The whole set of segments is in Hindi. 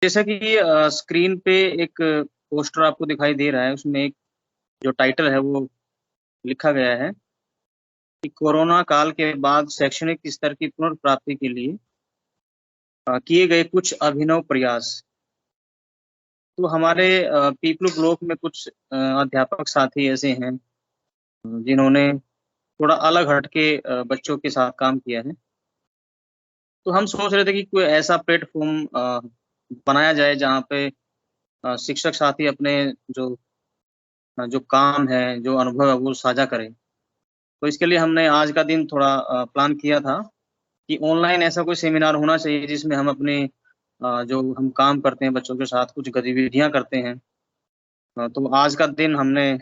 जैसा कि स्क्रीन पे एक पोस्टर आपको दिखाई दे रहा है, उसमें एक जो टाइटल है वो लिखा गया है कि कोरोना काल के बाद शैक्षणिक स्तर की पुनर्प्राप्ति के लिए किए गए कुछ अभिनव प्रयास। तो हमारे पीपलू ब्लॉक में कुछ अध्यापक साथी ऐसे हैं जिन्होंने थोड़ा अलग हट के बच्चों के साथ काम किया है। तो हम सोच रहे थे कि कोई ऐसा प्लेटफ़ॉर्म बनाया जाए जहाँ पे शिक्षक साथी अपने जो जो काम है, जो अनुभव है वो साझा करें। तो इसके लिए हमने आज का दिन थोड़ा प्लान किया था कि ऑनलाइन ऐसा कोई सेमिनार होना चाहिए जिसमें हम अपने जो हम काम करते हैं बच्चों के साथ कुछ गतिविधियाँ करते हैं। तो आज का दिन हमने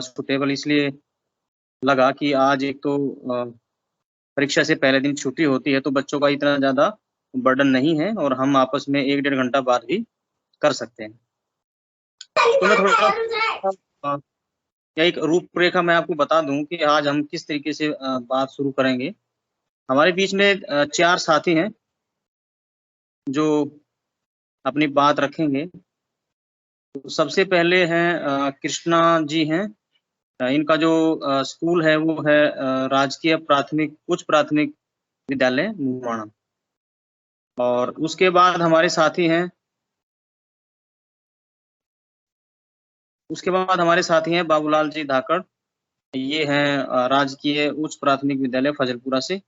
सूटेबल इसलिए लगा कि आज एक तो परीक्षा से पहले दिन छुट्टी होती है तो बच्चों का इतना ज़्यादा बर्डन नहीं है और हम आपस में 1 डेढ़ घंटा बात भी कर सकते हैं। तो मैं थोड़ा या एक रूपरेखा मैं आपको बता दूँ कि आज हम किस तरीके से बात शुरू करेंगे। हमारे बीच में 4 साथी हैं, जो अपनी बात रखेंगे। तो सबसे पहले हैं कृष्णा जी हैं। इनका जो स्कूल है वो है राजकीय प्राथमिक उच्च प्राथमिक विद्यालय मुवाना। और उसके बाद हमारे साथी हैं बाबूलाल जी धाकड़। ये हैं राजकीय उच्च प्राथमिक विद्यालय फजलपुरा से।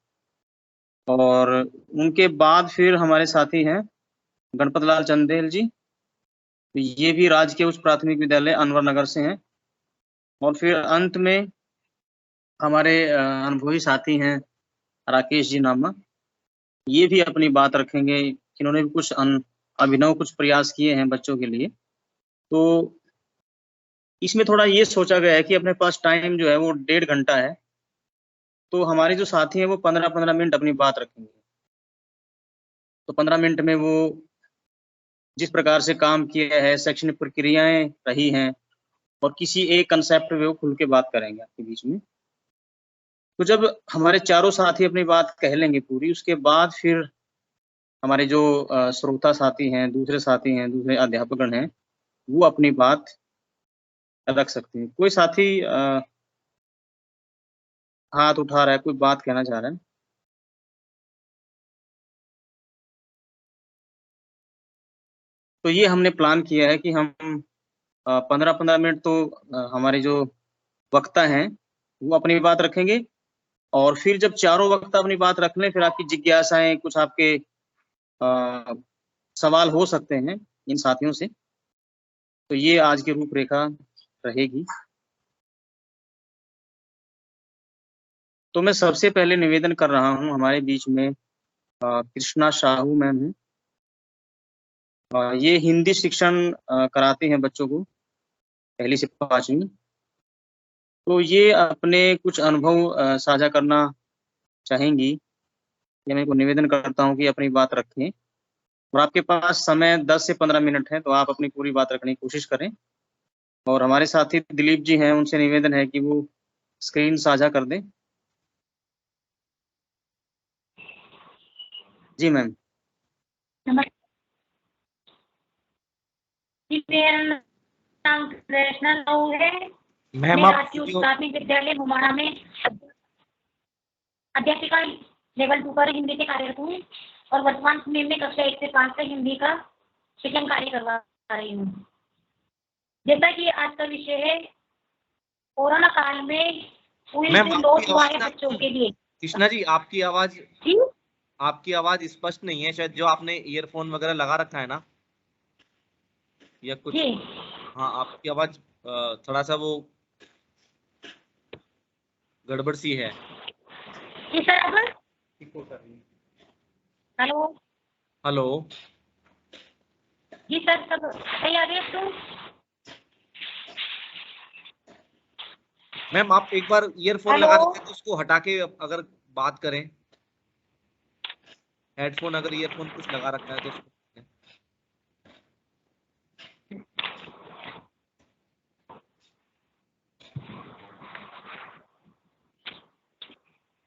और उनके बाद फिर हमारे साथी हैं गणपत लाल चंदेल जी। तो ये भी राजकीय उच्च प्राथमिक विद्यालय अनवर नगर से हैं। और फिर अंत में हमारे अनुभवी साथी हैं राकेश जी नामा। ये भी अपनी बात रखेंगे, इन्होंने भी कुछ अभिनव कुछ प्रयास किए हैं बच्चों के लिए। तो इसमें थोड़ा ये सोचा गया है कि अपने पास टाइम जो है वो 1.5 घंटा है। तो हमारे जो साथी हैं वो 15-15 मिनट अपनी बात रखेंगे। तो 15 मिनट में वो जिस प्रकार से काम किया है, शैक्षणिक प्रक्रियाएँ रही हैं और किसी एक कांसेप्ट पे वो खुल के बात करेंगे आपके बीच में। तो जब हमारे चारों साथी अपनी बात कह लेंगे पूरी, उसके बाद फिर हमारे जो श्रोता साथी हैं, दूसरे साथी हैं, दूसरे अध्यापकगण हैं, वो अपनी बात रख सकते हैं। कोई साथी हाथ उठा रहा है, कोई बात कहना चाह रहा है? तो ये हमने प्लान किया है कि हम 15-15 मिनट तो हमारे जो वक्ता हैं, वो अपनी बात रखेंगे और फिर जब चारों वक्ता अपनी बात रख लें, फिर आपकी जिज्ञासाएँ, कुछ आपके अ, सवाल हो सकते हैं इन साथियों से। तो ये आज की रूपरेखा रहेगी। तो मैं सबसे पहले निवेदन कर रहा हूँ, हमारे बीच में कृष्णा साहू मैम हैं। ये हिंदी शिक्षण कराती हैं बच्चों को, पहली से 5वीं। तो ये अपने कुछ अनुभव साझा करना चाहेंगी। ये मैं इनको निवेदन करता हूँ कि अपनी बात रखें और आपके पास समय 10 से 15 मिनट है, तो आप अपनी पूरी बात रखने की कोशिश करें। और हमारे साथी दिलीप जी हैं, उनसे निवेदन है कि वो स्क्रीन साझा कर दें। जी मैम। मेरा नाम कृष्णा साहू है। मैम मैं आप राजकीय उच्च प्राथमिक विद्यालय मुमाणा में अध्यापिका लेवल 2 पर हिंदी से कार्यरत हूँ और वर्तमान समय में कक्षा 1 से 5 तक हिंदी का शिक्षण कार्य करवा रही हूँ। जैसा कि आज का विषय है कोरोना काल में लॉस हुआ है बच्चों के लिए। कृष्णा जी, आपकी आवाज स्पष्ट नहीं है, शायद जो आपने ईयरफोन वगैरह लगा रखा है ना या कुछ। हाँ, आपकी आवाज थोड़ा सा वो गड़बड़ सी है। हेलो हेलो जी सर, सब सही आ रही है? तो मैम आप एक बार ईयरफोन लगा रखे हैं तो उसको हटा के अगर बात करें, हेडफोन अगर ईयरफोन कुछ लगा रखा है तो उसको।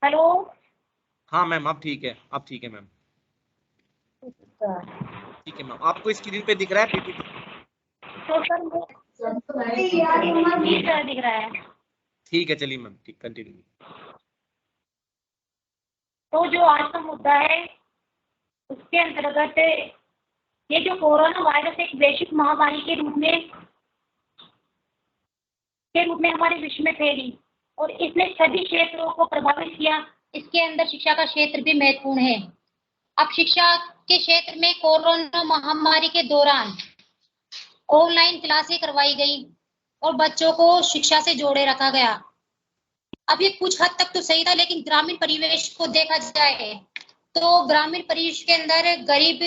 हेलो। हाँ मैम, अब ठीक है, मैम। ठीक ठीक है मैम, आपको स्क्रीन पे दिख रहा है पीपीटी? तो सर दिख रहा है। ठीक है, चलिए मैम, ठीक, कंटिन्यू। तो जो आज का मुद्दा है उसके अंतर्गत ये जो कोरोना वायरस एक वैश्विक महामारी के रूप में हमारे विश्व में फैली और इसने सभी क्षेत्रों को प्रभावित किया। इसके अंदर शिक्षा का क्षेत्र भी महत्वपूर्ण है। अब शिक्षा के क्षेत्र में कोरोना महामारी के दौरान ऑनलाइन क्लासें करवाई गई और बच्चों को शिक्षा से जोड़े रखा गया। अब ये कुछ हद तक तो सही था, लेकिन ग्रामीण परिवेश को देखा जाए तो ग्रामीण परिवेश के अंदर गरीब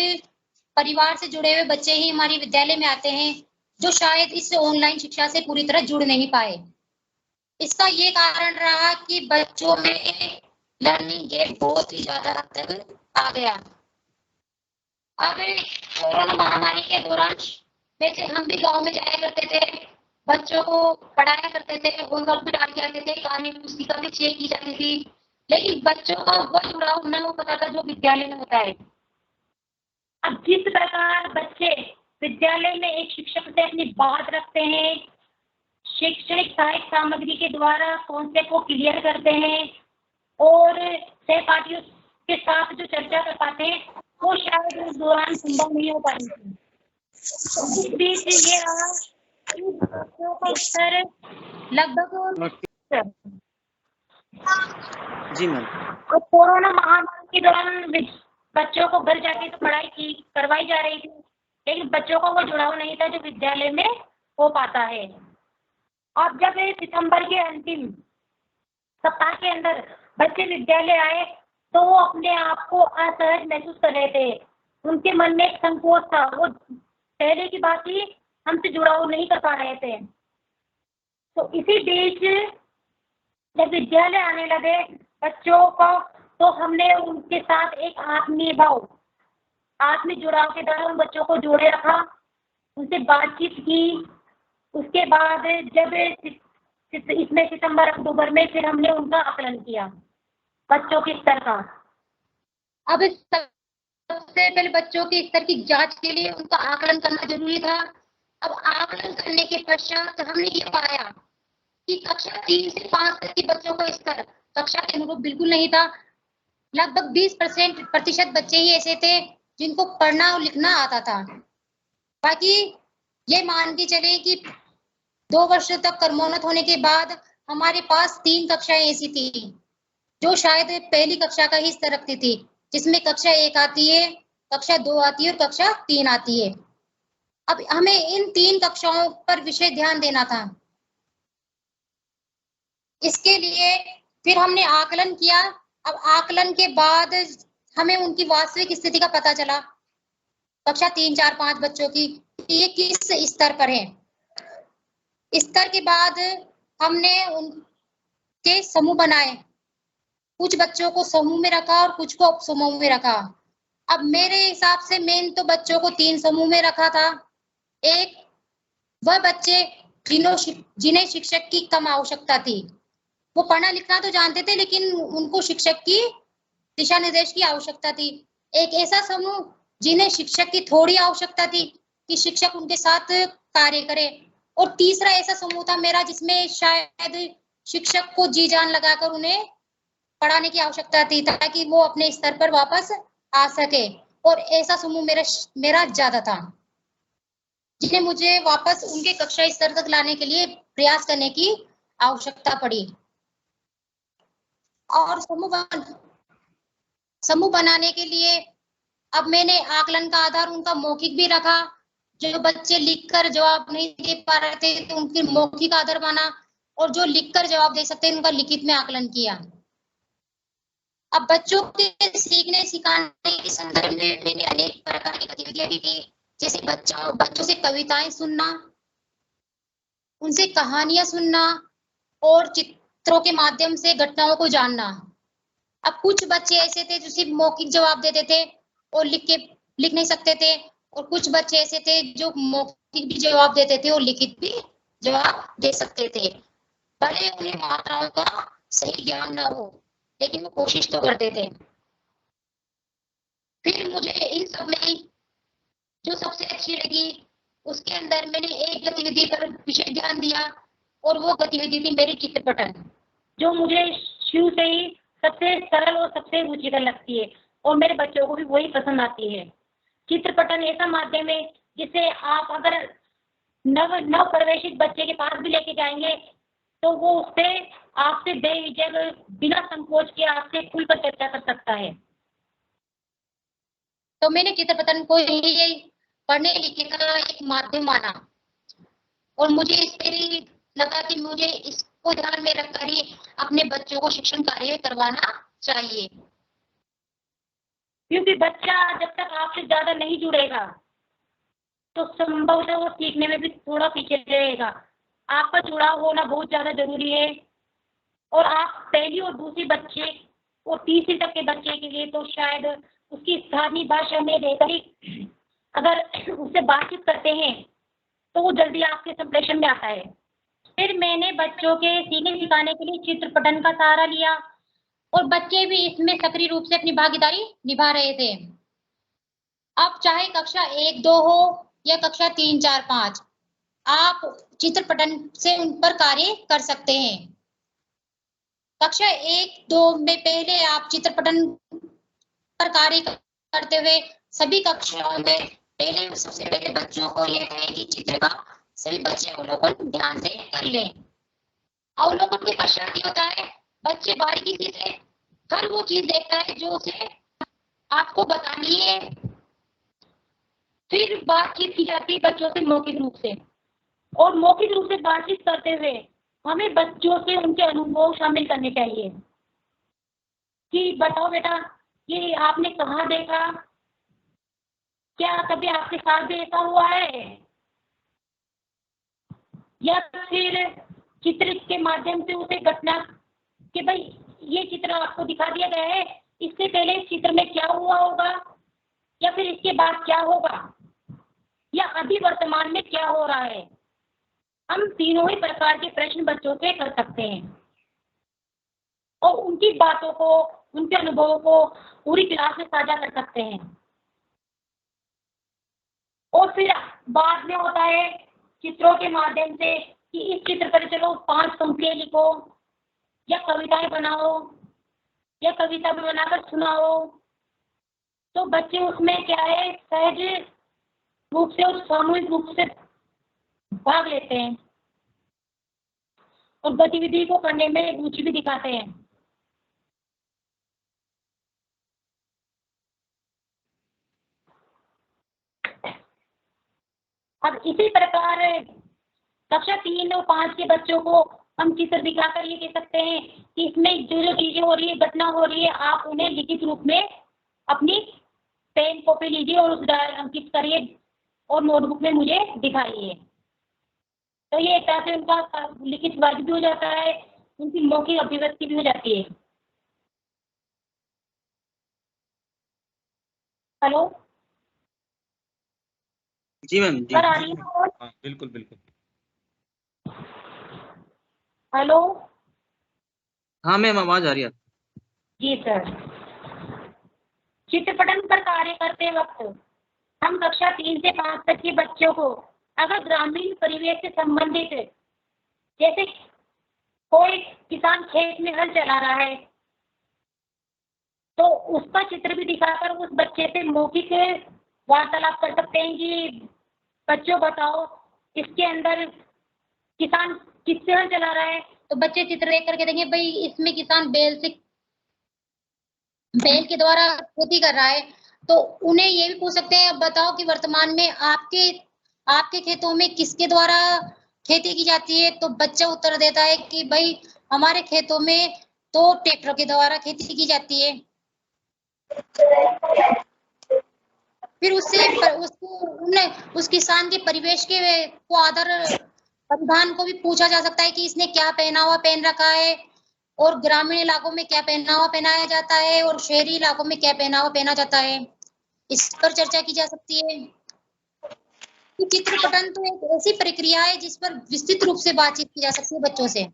परिवार से जुड़े हुए बच्चे ही हमारे विद्यालय में आते हैं, जो शायद इस ऑनलाइन शिक्षा से पूरी तरह जुड़ नहीं पाए। इसका ये कारण रहा कि बच्चों में लर्निंग गैप बहुत ही ज्यादा हद तक आ गया। अब कोरोना महामारी के दौरान वैसे हम भी गांव में जाया करते थे, बच्चों को पढ़ाया करते थे, होमवर्क भी डाल के आते थे, कहानी पुस्तिका भी चेक की जाती थी, लेकिन बच्चों का वो जुड़ाव न हो पाता था जो विद्यालय में होता है। अब जिस प्रकार बच्चे विद्यालय में एक शिक्षक से अपनी बात रखते हैं, शैक्षणिक सहायक सामग्री के द्वारा कॉन्सेप्ट को क्लियर करते हैं और सहपाठियों के साथ जो चर्चा कर पाते हैं, वो शायद उस दौरान संभव नहीं हो पाती थी। इस बीच ये रहा कि बच्चों का स्तर लगभग जी मैम। तो कोरोना महामारी के दौरान बच्चों को घर जाके तो पढ़ाई करवाई जा रही थी, लेकिन बच्चों को वो जुड़ाव नहीं था जो विद्यालय में हो पाता है। अब जब सितंबर के अंतिम सप्ताह के अंदर बच्चे विद्यालय आए तो वो अपने आप को असहज महसूस कर रहे थे। उनके मन में एक संकोच था, वो पहले की बात ही हमसे जुड़ाव नहीं कर पा रहे थे। तो इसी बीच जब विद्यालय आने लगे बच्चों को, तो हमने उनके साथ एक आत्मीय जुड़ाव के द्वारा उन बच्चों को जोड़े रखा, उनसे बातचीत की। उसके बाद जब इसमें सितंबर अक्टूबर में फिर हमने उनका आकलन किया बच्चों के स्तर का। अब सबसे पहले बच्चों के स्तर की जांच के लिए उनका आकलन करना जरूरी था। अब आकलन करने के पश्चात हमने ये पाया कि कक्षा 3 से 5 तक के बच्चों का स्तर कक्षा के अनुरूप बिल्कुल नहीं था। लगभग 20% बच्चे ही ऐसे थे जिनको पढ़ना और लिखना आता था। बाकी ये मान के चले कि 2 वर्षों तक कर्मोन्नत होने के बाद हमारे पास 3 कक्षाएं ऐसी थी जो शायद पहली कक्षा का ही स्तर रखती थी, जिसमें कक्षा 1 आती है, कक्षा 2 आती है और कक्षा 3 आती है। अब हमें इन 3 कक्षाओं पर विशेष ध्यान देना था। इसके लिए फिर हमने आकलन किया। अब आकलन के बाद हमें उनकी वास्तविक स्थिति का पता चला कक्षा 3, 4, 5 बच्चों की ये किस स्तर पर है। स्तर के बाद हमने उनके समूह बनाए, कुछ बच्चों को समूह में रखा और कुछ को उप समूह में रखा। अब मेरे हिसाब से मेन तो बच्चों को 3 समूह में रखा था। एक वह बच्चे जिन्हें शिक्षक की कम आवश्यकता थी, वो पढ़ना लिखना तो जानते थे लेकिन उनको शिक्षक की दिशा निर्देश की आवश्यकता थी। एक ऐसा समूह जिन्हें शिक्षक की थोड़ी आवश्यकता थी कि शिक्षक उनके साथ कार्य करे, और तीसरा ऐसा समूह था मेरा जिसमें शायद शिक्षक को जी जान लगाकर उन्हें पढ़ाने की आवश्यकता थी ताकि वो अपने स्तर पर वापस आ सके। और ऐसा समूह मेरा ज्यादा था जिन्हें मुझे वापस उनके कक्षा स्तर तक लाने के लिए प्रयास करने की आवश्यकता पड़ी। और समूह बनाने के लिए अब मैंने आकलन का आधार उनका मौखिक भी रखा। जो बच्चे लिखकर जवाब नहीं दे पा रहे थे तो उनके मौखिक आधार बना, और जो लिखकर जवाब दे सकते हैं उनका लिखित में आकलन किया। अब बच्चों के सीखने सिखाने के संदर्भ में मैंने अनेक प्रकार की गतिविधियां भी की, जैसे बच्चों से कविताएं सुनना, उनसे कहानियां सुनना और चित्रों के माध्यम से घटनाओं को जानना। अब कुछ बच्चे ऐसे थे जो सिर्फ मौखिक जवाब देते थे और लिख नहीं सकते थे, और कुछ बच्चे ऐसे थे जो मौखिक भी जवाब देते थे और लिखित भी जवाब दे सकते थे। भले उन्हें मात्राओं का सही ज्ञान न हो लेकिन वो कोशिश तो करते थे। फिर मुझे इन सब में जो सबसे अच्छी लगी उसके अंदर मैंने एक गतिविधि पर विशेष ध्यान दिया और वो गतिविधि थी मेरी चित्रपटन, जो मुझे शुरू से ही सबसे सरल और सबसे रुचिकर लगती है और मेरे बच्चों को भी वही पसंद आती है। चित्रपटन ऐसा माध्यम है जिसे आप अगर नव प्रवेशित बच्चे के पास भी लेके जाएंगे तो वो उससे आपसे बेझिझक बिना संकोच के आपसे खुलकर चर्चा कर सकता है। तो मैंने चित्रपटन को ये पढ़ने लिखने का एक माध्यम माना और मुझे इस पर लगा कि मुझे इसको ध्यान में रखकर ही अपने बच्चों को शिक्षण कार्य करवाना चाहिए, क्योंकि बच्चा जब तक आपसे ज्यादा नहीं जुड़ेगा तो संभवतः वो सीखने में भी थोड़ा पीछे रहेगा। आपका जुड़ाव होना बहुत ज्यादा जरूरी है और आप पहली और दूसरी बच्चे और तीसरी तक के बच्चे के लिए तो शायद उसकी स्थानीय भाषा में रहकर ही अगर उससे बातचीत करते हैं तो वो जल्दी आपके संप्रेषण में आता है। फिर मैंने बच्चों के सीखने सिखाने के लिए चित्रपटन का सहारा लिया और बच्चे भी इसमें सक्रिय रूप से अपनी भागीदारी निभा रहे थे। अब चाहे कक्षा 1-2 हो या कक्षा 3-4-5, आप चित्रपटन से उन पर कार्य कर सकते हैं। कक्षा 1-2 में पहले आप चित्रपटन पर कार्य करते हुए सभी कक्षाओं में पहले सबसे पहले बच्चों को यह कहें कि चित्र का सभी बच्चे अवलोकन ध्यान से कर लें। अवलोकन के पश्चात ही होता है बच्चे बारीकी से हर वो चीज देखता है जो उसे आपको बतानी है। फिर बातचीत की जाती है बच्चों से मौखिक रूप से, और मौखिक रूप से बातचीत करते हुए हमें बच्चों से उनके अनुभव शामिल करने चाहिए कि बताओ बेटा ये आपने कहाँ देखा, क्या कभी आपके साथ भी ऐसा हुआ है, या फिर चित्र के माध्यम से उसे घटना कि भाई ये चित्र आपको दिखा दिया गया है, इससे पहले इस चित्र में क्या हुआ होगा या फिर इसके बाद क्या होगा या अभी वर्तमान में क्या हो रहा है। हम तीनों ही प्रकार के प्रश्न बच्चों से कर सकते हैं और उनकी बातों को उनके अनुभवों को पूरी क्लास में साझा कर सकते हैं। और फिर बाद में होता है चित्रों के माध्यम से कि इस चित्र पर चलो 5 पंक्तियां लिखो या कविताएं बनाओ या कविता भी बनाकर सुनाओ। तो बच्चे उसमें क्या है सहज रूप से और सामूहिक रूप से भाग लेते हैं और गतिविधि को करने में रुचि भी दिखाते हैं। अब इसी प्रकार कक्षा 3 और 5 के बच्चों को हम चित्र दिखाकर ये कह सकते हैं कि इसमें जो जो चीजें हो रही है घटना हो रही है आप उन्हें लिखित रूप में अपनी पेन कॉपी लीजिए और उस अंकित करिए और नोटबुक में मुझे दिखाइए। तो ये एक तरह से उनका लिखित वर्ग भी हो जाता है, उनकी मौखिक अभिव्यक्ति भी हो जाती है। हेलो जी मैम जी। सर आ रही है? हाँ बिल्कुल बिल्कुल। हेलो हाँ मैम आवाज आ रही है। जी सर। चित्रपटन पर कार्य करते वक्त हम कक्षा 3 से 5 तक के बच्चों को अगर ग्रामीण परिवेश से संबंधित जैसे कोई किसान खेत में हल चला रहा है तो उसका चित्र भी दिखाकर उस बच्चे से मौखिक वार्तालाप कर सकते हैं कि बच्चों बताओ इसके अंदर किसान किससे हल चला रहा है। तो बच्चे चित्र देख करके देंगे भाई इसमें किसान बैल के द्वारा खेती कर रहा है। तो उन्हें ये भी पूछ सकते हैं बताओ कि वर्तमान में आपके खेतों में किसके द्वारा खेती की जाती है। तो बच्चा उत्तर देता है कि भाई हमारे खेतों में तो ट्रैक्टर के द्वारा खेती की जाती है। फिर उस किसान के परिवेश के को आधार परिधान को भी पूछा जा सकता है कि इसने क्या पहनावा पहन रखा है और ग्रामीण इलाकों में क्या पहनावा पहनाया जाता है और शहरी इलाकों में क्या पहनावा पहना जाता है। इस पर चर्चा की जा सकती है। चित्रपटन तो एक ऐसी प्रक्रिया है जिस पर विस्तृत रूप से बातचीत की जा सकती है बच्चों से।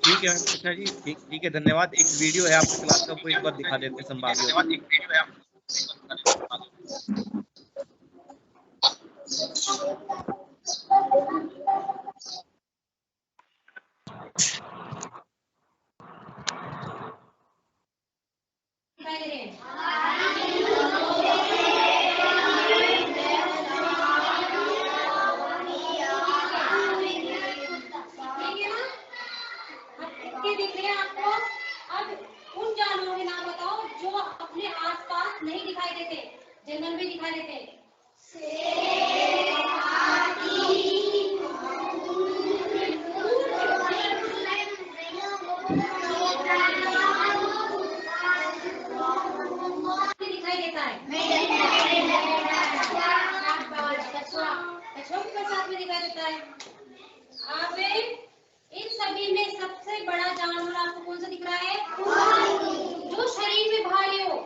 ठीक है कृष्णा जी, ठीक है, धन्यवाद। एक वीडियो है आपकी क्लास का, वो एक बार दिखा देते हैं संभावित। दिख रहे हैं आपको। अब उन जानवरों के नाम बताओ जो अपने आसपास नहीं दिखाई देते, जंगल में दिखाई देते। दिखाई देता है कछुआ के साथ में दिखाई देता है। अब इन सभी में सबसे बड़ा जानवर आपको कौन सा दिख रहा है? जो शरीर में भारी हो,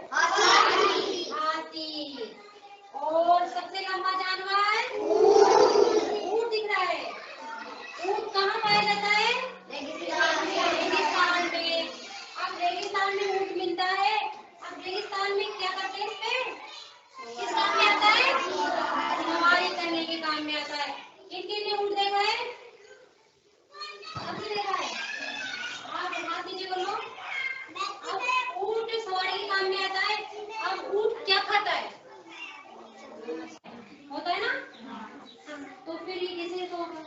हाथी। और सबसे लंबा जानवर ऊंट दिख रहा है। ऊंट कहाँ पाया जाता है? रेगिस्तान में। अब रेगिस्तान में ऊंट मिलता है। अब रेगिस्तान में क्या करते हैं? इसमें किस काम में आता है? सवारी करने के काम में आता है। किन ऊंट देखा है? आपने देखा है? हाथ नीचे कर लो। अब ऊंट सवारी के काम में आता है। अब ऊंट क्या खाता है? होता है ना? तो फिर ये कैसे होगा?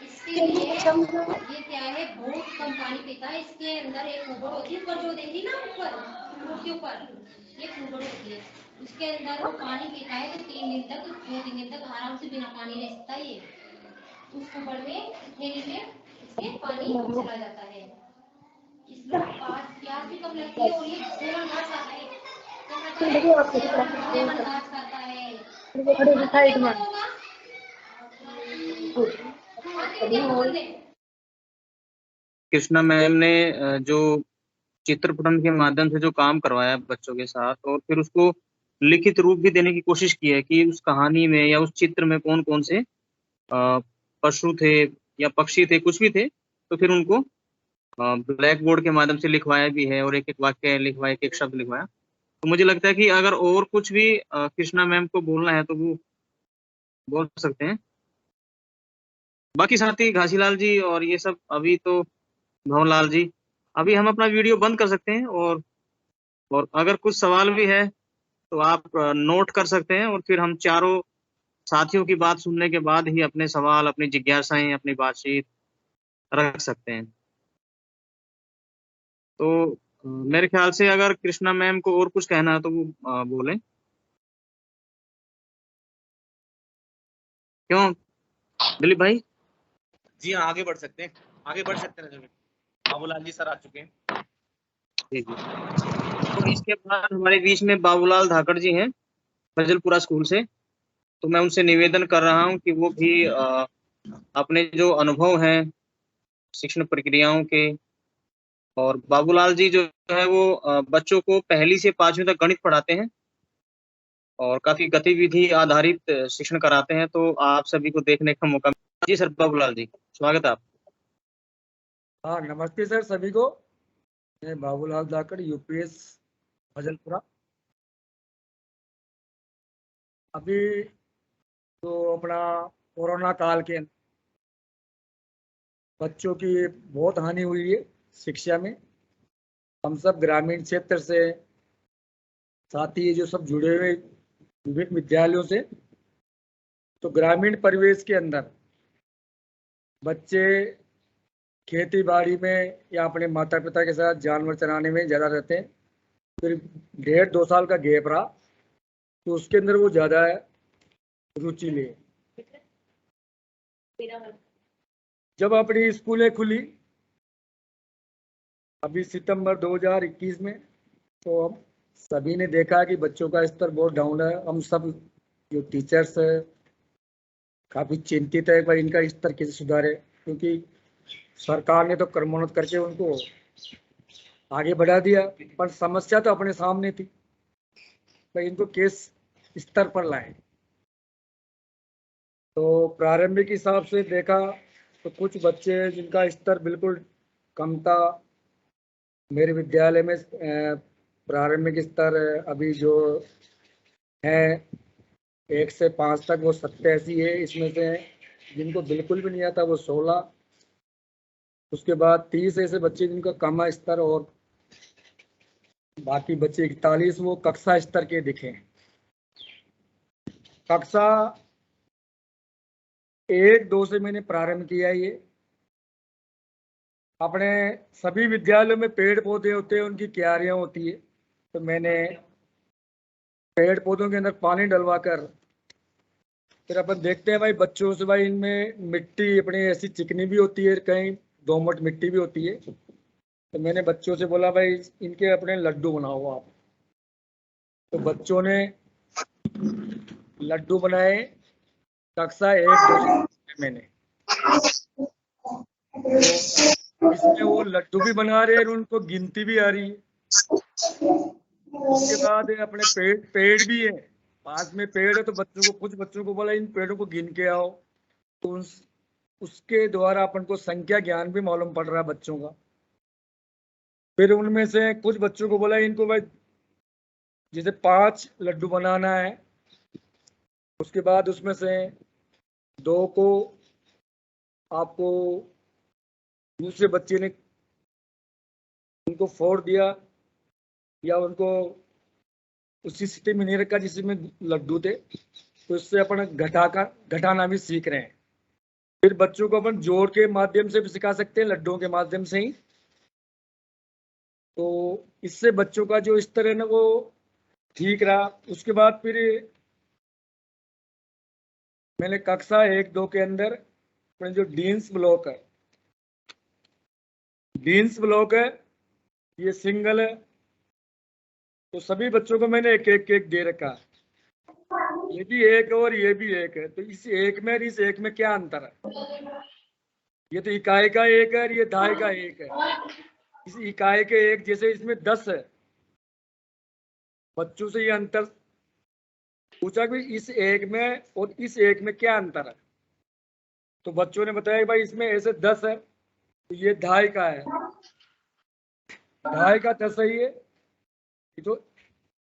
इसके लिए ये क्या है? बहुत कम पानी पीता है। इसके अंदर एक कुबड़ होती है, ऊपर जो देखी ना, ऊपर उसके ऊपर ये कुबड़ होती है। उसके अंदर वो पानी पीता है तो 2-3 दिन तक आराम से बिना पानी रह सकता है। ये उस कुबड़ में, थैली में इसके पानी चला जाता है। इसमें प्यास भी कम लगती है और ये सेवन घास खाता है। सेवन घास खाता है। कृष्णा मैम ने जो चित्रपटन के माध्यम से जो काम करवाया बच्चों के साथ, और फिर उसको लिखित रूप भी देने की कोशिश की है कि उस कहानी में या उस चित्र में कौन कौन से पशु थे या पक्षी थे, कुछ भी थे, तो फिर उनको ब्लैक बोर्ड के माध्यम से लिखवाया भी है और एक एक वाक्य लिखवाया, एक एक शब्द लिखवाया। तो मुझे लगता है कि अगर और कुछ भी कृष्णा मैम को बोलना है तो वो बोल सकते हैं। बाकी साथी घासीलाल जी और ये सब, अभी तो भवनलाल जी, अभी हम अपना वीडियो बंद कर सकते हैं, और अगर कुछ सवाल भी है तो आप नोट कर सकते हैं, और फिर हम चारों साथियों की बात सुनने के बाद ही अपने सवाल, अपनी जिज्ञासाएं, अपनी बातचीत रख सकते हैं। तो मेरे ख्याल से अगर कृष्णा मैम को और कुछ कहना है तो वो बोलें। क्यों दिलीप भाई? जी हाँ, आगे बढ़ सकते हैं, आगे बढ़ सकते हैं। बाबूलाल जी सर आ चुके हैं। जी जी। तो इसके बाद हमारे बीच में बाबूलाल धाकड़ जी हैं, फजलपुरा स्कूल से। तो मैं उनसे निवेदन कर रहा हूं कि वो भी अपने जो अनुभव हैं शिक्षण प्रक्रियाओं के, और बाबूलाल जी जो है वो बच्चों को 1ली से 5वीं तक गणित पढ़ाते हैं और काफी गतिविधि आधारित शिक्षण कराते हैं। तो आप सभी को देखने का मौका। जी सर, बाबूलाल जी स्वागत है आप। हाँ, नमस्ते सर सभी को। मैं बाबूलाल धाकड़, यूपीएस फजलपुरा। अभी तो अपना कोरोना काल के बच्चों की बहुत हानि हुई है शिक्षा में। हम सब ग्रामीण क्षेत्र से साथी जो सब जुड़े हुए विभिन्न विद्यालयों से, तो ग्रामीण परिवेश के अंदर बच्चे खेती बाड़ी में या अपने माता पिता के साथ जानवर चराने में ज़्यादा रहते हैं। फिर 1.5-2 साल का गैप रहा तो उसके अंदर वो ज़्यादा रुचि ले। जब अपनी स्कूलें खुली अभी सितंबर 2021 में, तो हम सभी ने देखा कि बच्चों का स्तर बहुत डाउन है। हम सब जो टीचर्स है काफ़ी चिंतित है पर इनका स्तर कैसे सुधारे, क्योंकि सरकार ने तो कर्मोन्नत करके उनको आगे बढ़ा दिया, पर समस्या तो अपने सामने थी, पर इनको किस स्तर पर लाए। तो प्रारंभिक हिसाब से देखा तो कुछ बच्चे जिनका स्तर बिल्कुल कम था, मेरे विद्यालय में प्रारंभिक स्तर अभी जो है 1 से 5 तक वो 87 है। इसमें से जिनको बिल्कुल भी नहीं आता वो 16। उसके बाद 30 ऐसे बच्चे जिनका कम स्तर, और बाकी बच्चे 41 वो कक्षा स्तर के दिखे। कक्षा 1-2 से मैंने प्रारंभ किया। ये अपने सभी विद्यालयों में पेड़ पौधे होते हैं, उनकी क्यारियां होती है, तो मैंने पेड़ पौधों के अंदर पानी डलवा कर फिर अपन देखते हैं भाई बच्चों से, भाई इनमें मिट्टी अपनी ऐसी चिकनी भी होती है, कहीं दोमट मिट्टी भी होती है। तो मैंने बच्चों से बोला भाई इनके अपने लड्डू बनाओ आप। तो बच्चों ने लड्डू बनाए कक्षा 1-2 मैंने। तो इसमें वो लड्डू भी बना रहे हैं, उनको गिनती भी आ रही है। उसके बाद अपने पेड़ भी है, पास में पेड़ है, तो कुछ बच्चों को बोला इन पेड़ों को गिन के आओ। तो उसके द्वारा अपन को संख्या ज्ञान भी मालूम पड़ रहा है बच्चों का। फिर उनमें से कुछ बच्चों को बोला इनको भाई जैसे 5 लड्डू बनाना है, उसके बाद उसमें से 2 को आपको दूसरे बच्चे ने उनको फोड़ दिया, या उनको उसी स्थिति में नहीं रखा जिसमें लड्डू थे, तो इससे अपन घटाना भी सीख रहे हैं। फिर बच्चों को अपन जोड़ के माध्यम से भी सिखा सकते हैं, लड्डुओं के माध्यम से ही। तो इससे बच्चों का जो स्तर है ना वो ठीक रहा। उसके बाद फिर मैंने कक्षा 1-2 के अंदर अपने जो डीन्स ब्लॉक है ये सिंगल है, तो सभी बच्चों को मैंने एक एक दे रखा। ये भी एक और ये भी एक है, तो इस एक में और इस एक में क्या अंतर है? ये तो इकाई का एक है, ये दहाई का एक है। इस इकाई के एक जैसे इसमें 10 है। बच्चों से ये अंतर पूछा कि इस एक में और इस एक में क्या अंतर है, तो बच्चों ने बताया कि भाई इसमें ऐसे 10 है, तो ये दहाई का है, दहाई का 10 है ये। तो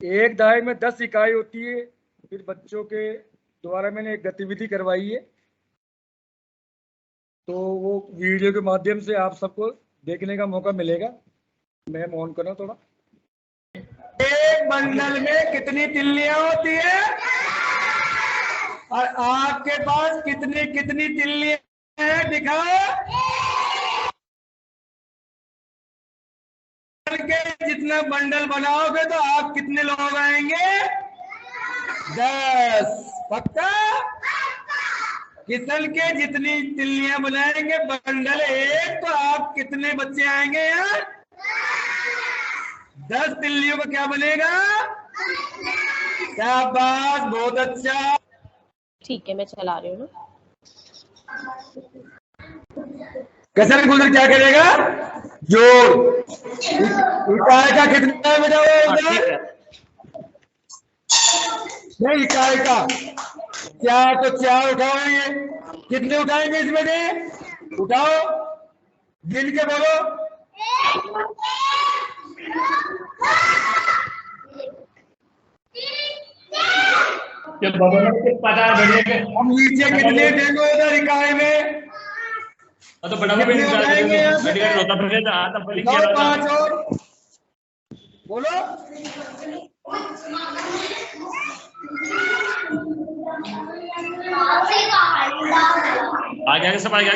एक दहाई में 10 इकाई होती है। फिर बच्चों के द्वारा मैंने एक गतिविधि करवाई है, तो वो वीडियो के माध्यम से आप सबको देखने का मौका मिलेगा। मैं ऑन करना थोड़ा। एक बंडल में कितनी तिल्लियां होती है और आपके पास कितनी कितनी तिल्लियां हैं, दिखाओ। के जितना बंडल बनाओगे तो आप कितने लोग आएंगे? 10। पक्का? किसल के जितनी तिल्लियां बनाएंगे बंडल एक, तो आप कितने बच्चे आएंगे यार? 10 तिल्लियों का क्या बनेगा? शाबाश, बहुत अच्छा। ठीक है, मैं चला रही हूँ। कसर गुजर क्या करेगा? जोड़। इकाई का कितना है बेटा? नहीं, इकाई का 4, तो 4 उठाओगे। कितने उठाएंगे इसमें से? उठाओ, गिन के बोलो। हम नीचे कितने देंगे उधर इकाई में? तो बड़ा उठाएंगे 5 और बोलो। आगे सब आगे।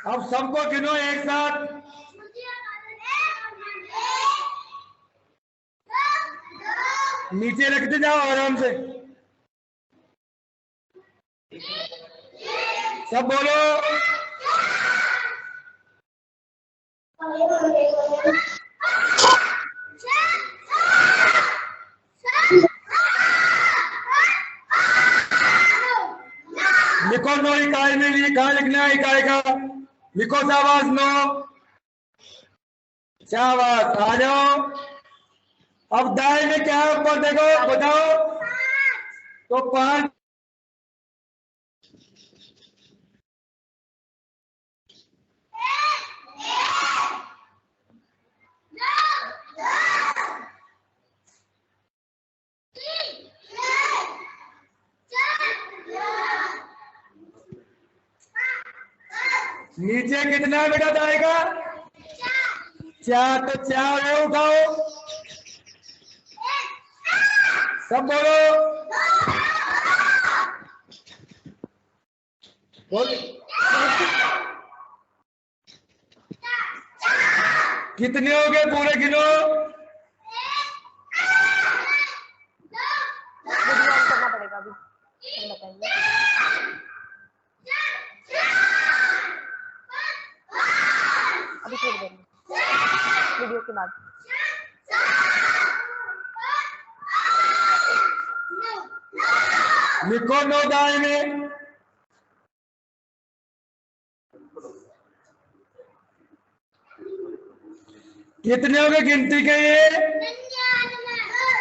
अब सबको गिनो एक साथ। नीचे रखते जाओ आराम से। सब बोलो। लिखो 9 इकाई में लिए, कहाँ लिखना है इकाई का? लिखो शाबाश 9। शाबाश, आ जाओ अब दाएं में क्या है ऊपर देखो, बताओ। तो 5 नीचे कितना है बेटा दाएं का? 4। तो 4 है, उठाओ, सब बोलो। बोल। कितने हो गए पूरे गिनो? वीडियो ऑन करना पड़ेगा अभी, हम बताएंगे। अभी छोड़ देंगे वीडियो के बाद। लिखो 9 दाएं में। कितने हो गए गिनती के ये?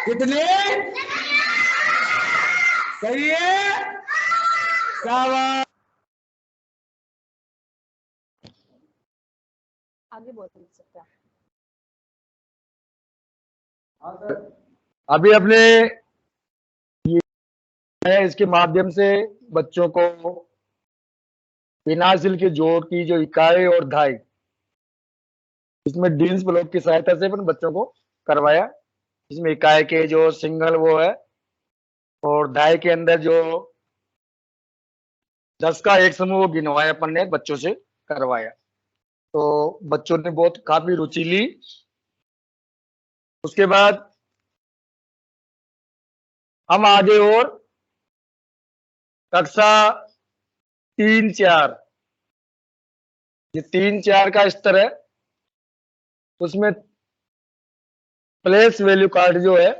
कितने? सही है, शाबाश। आगे बोल सकते हैं। अभी अपने इसके माध्यम से बच्चों को विनाशिल के जोड़ की जो इकाई और धाई, इसमें डीन्स ब्लॉक की सहायता से अपन बच्चों को करवाया। इसमें इकाई के जो सिंगल वो है और धाई के अंदर जो 10 का एक समूह वो गिनवाया अपन ने, बच्चों से करवाया। तो बच्चों ने बहुत काफी रुचि ली। उसके बाद हम आगे और कक्षा 3-4, ये 3-4 का स्तर है, उसमें प्लेस वैल्यू कार्ड जो है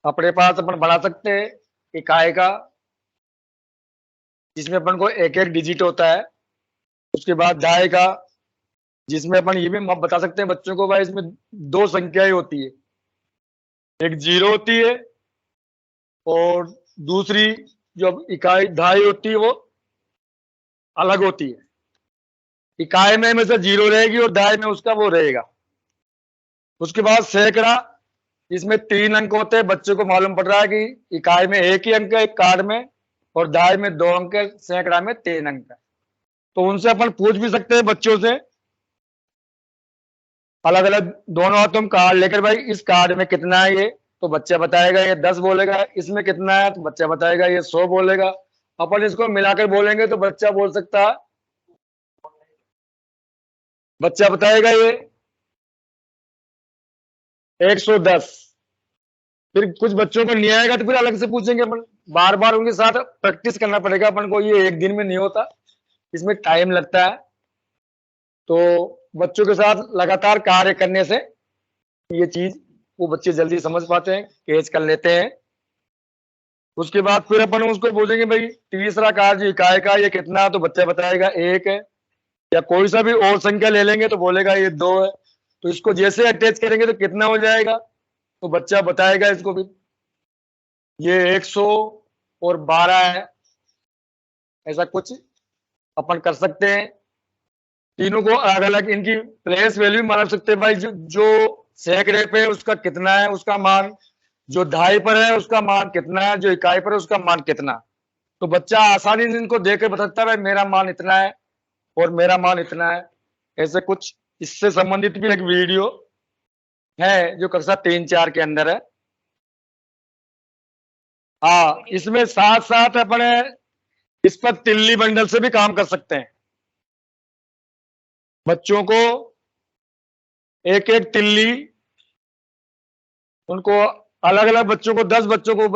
अपने पास अपन बना सकते हैं इकाई का, जिसमें अपन को एक एक डिजिट होता है। उसके बाद दाएं का, जिसमें अपन ये भी बता सकते हैं बच्चों को भाई इसमें 2 संख्याएं होती है, एक 0 होती है और दूसरी जो इकाई धाई होती है वो अलग होती है। इकाई में हमेशा 0 रहेगी और दाई में उसका वो रहेगा। उसके बाद सैकड़ा, इसमें 3 अंक होते हैं। बच्चों को मालूम पड़ रहा है कि इकाई में 1 ही अंक है एक कार्ड में और दाई में 2 अंक है, सैकड़ा में 3 अंक है। तो उनसे अपन पूछ भी सकते हैं बच्चों से अलग अलग दोनों हाथों में कार्ड लेकर, भाई इस कार्ड में कितना है ये, तो बच्चा बताएगा ये 10 बोलेगा। इसमें कितना है तो बच्चा बताएगा ये 100 बोलेगा। अपन इसको मिलाकर बोलेंगे तो बच्चा बोल सकता है, बच्चा बताएगा ये 110। फिर कुछ बच्चों को नहीं आएगा तो फिर अलग से पूछेंगे अपन, बार बार उनके साथ प्रैक्टिस करना पड़ेगा अपन को। ये एक दिन में नहीं होता, इसमें टाइम लगता है। तो बच्चों के साथ लगातार कार्य करने से ये चीज वो बच्चे जल्दी समझ पाते हैं, कैच कर लेते हैं। उसके बाद फिर अपन उसको बोलेंगे भाई तीसरा कार्य इकाई का ये कितना है, तो बच्चा बताएगा 1 है। या कोई सा भी और संख्या ले लेंगे तो बोलेगा ये 2 है। तो इसको जैसे अटैच करेंगे तो कितना हो जाएगा, तो बच्चा बताएगा इसको भी ये 112 है। ऐसा कुछ अपन कर सकते हैं। तीनों को अलग अलग इनकी प्लेस वैल्यू मान सकते हैं भाई, जो सैकड़े पे है उसका कितना है उसका मान, जो धाई पर है उसका मान कितना है, जो इकाई पर है उसका मान कितना। तो बच्चा आसानी से इनको देखकर बता सकता है भाई मेरा मान इतना है और मेरा मान इतना है। ऐसे कुछ इससे संबंधित भी एक वीडियो है जो कक्षा 3-4 के अंदर है। हाँ, इसमें साथ साथ अपने इस पर तिल्ली बंडल से भी काम कर सकते हैं। बच्चों को एक एक तिल्ली, उनको अलग अलग बच्चों को 10 बच्चों को